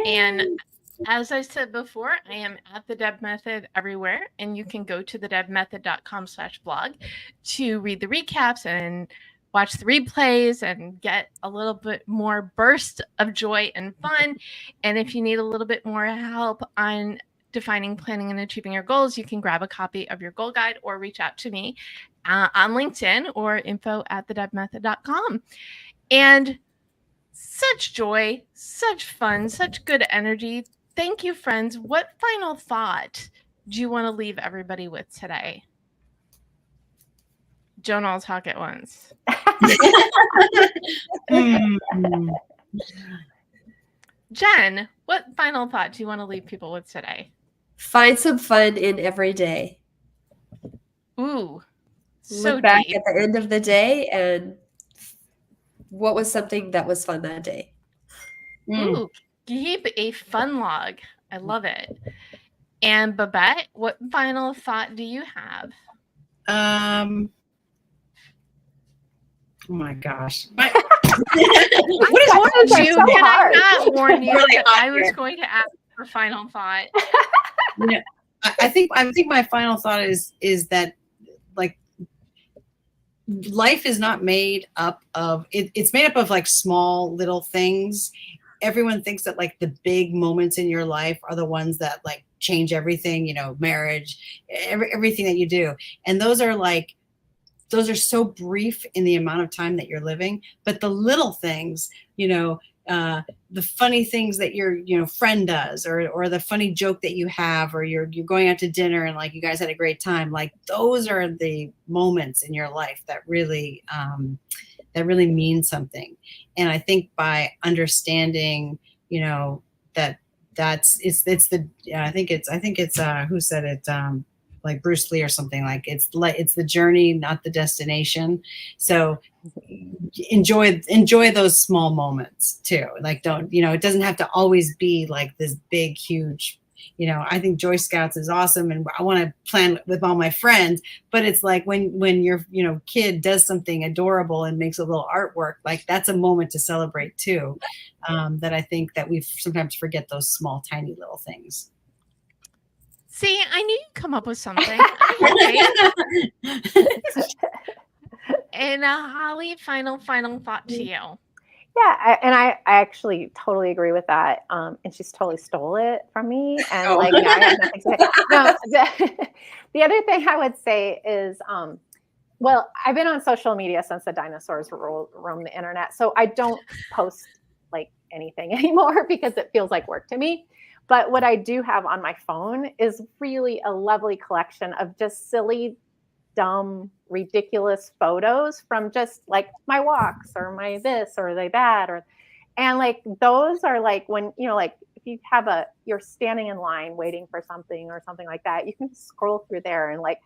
S1: And as I said before, I am at the Deb Method everywhere, and you can go to thedebmethod.com/blog to read the recaps and watch the replays and get a little bit more burst of joy and fun. And if you need a little bit more help on defining, planning, and achieving your goals, you can grab a copy of your goal guide or reach out to me on LinkedIn or info@thedebmethod.com. And such joy, such fun, such good energy. Thank you, friends. What final thought do you want to leave everybody with today? Don't all talk at once. Jen, what final thought do you want to leave people with today?
S4: Find some fun in every day.
S1: Ooh, so
S4: look back
S1: deep.
S4: at the end of the day and what was something that was fun that day.
S1: Ooh, keep a fun log. I love it. And Babette, what final thought do you have?
S2: Oh my gosh.
S1: Can I not warn you that I was going to ask for final thought?
S2: Yeah, I think my final thought is that like life is not made up of it's made up of like small little things. Everyone thinks that like the big moments in your life are the ones that like change everything, marriage, everything that you do. And those are so brief in the amount of time that you're living. But the little things, the funny things that your friend does, or the funny joke that you have, or you're going out to dinner and like you guys had a great time, like those are the moments in your life that really mean something. And I think by understanding, I think it's who said it? like Bruce Lee or something, like it's the journey, not the destination. So enjoy those small moments too. Like, don't, it doesn't have to always be like this big, huge, I think Joy Scouts is awesome and I want to plan with all my friends, but it's like when your, kid does something adorable and makes a little artwork, like that's a moment to celebrate too. That I think that we sometimes forget those small, tiny little things.
S1: See, I knew you'd come up with something. And Holly, final thought to you.
S3: Yeah, I actually totally agree with that. And she's totally stole it from me. And I have nothing to say. No, the other thing I would say is, well, I've been on social media since the dinosaurs roamed the internet. So I don't post like anything anymore because it feels like work to me. But what I do have on my phone is really a lovely collection of just silly, dumb, ridiculous photos from just like my walks or my this or that, and like those are like when, like if you have you're standing in line waiting for something or something like that, you can scroll through there and like,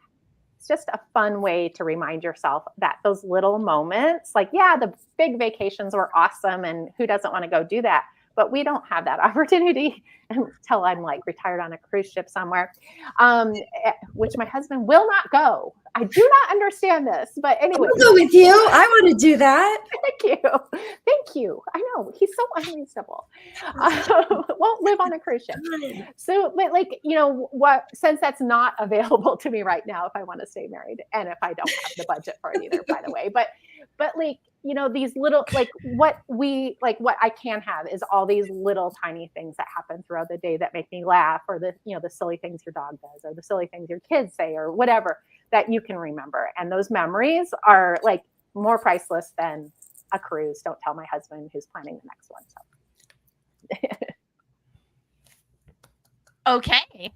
S3: it's just a fun way to remind yourself that those little moments, like, yeah, the big vacations were awesome and who doesn't want to go do that? But we don't have that opportunity until I'm like retired on a cruise ship somewhere, which my husband will not go. I do not understand this, but anyway.
S4: I'll go with you. I want to do that.
S3: Thank you. I know he's so unreasonable. Won't live on a cruise ship. So, but like, since that's not available to me right now, if I want to stay married, and if I don't have the budget for it either, by the way, but like, these little, like what I can have is all these little tiny things that happen throughout the day that make me laugh, or the silly things your dog does, or the silly things your kids say, or whatever that you can remember. And those memories are like more priceless than a cruise. Don't tell my husband who's planning the next one. So.
S1: Okay.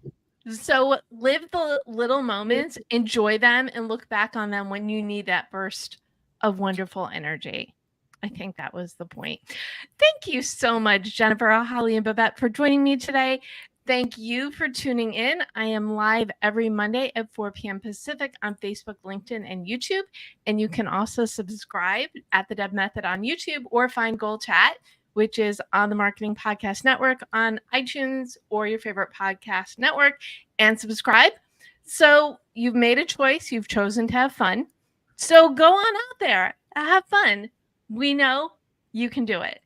S1: So live the little moments, enjoy them, and look back on them when you need that burst of wonderful energy. I think that was the point. Thank you so much, Jennifer, Holly, and Babette, for joining me today. Thank you for tuning in. I am live every Monday at 4 p.m. Pacific on Facebook, LinkedIn, and YouTube. And you can also subscribe at The Deb Method on YouTube, or find GoalChat, which is on the Marketing Podcast Network on iTunes or your favorite podcast network, and subscribe. So you've made a choice. You've chosen to have fun. So go on out there, have fun. We know you can do it.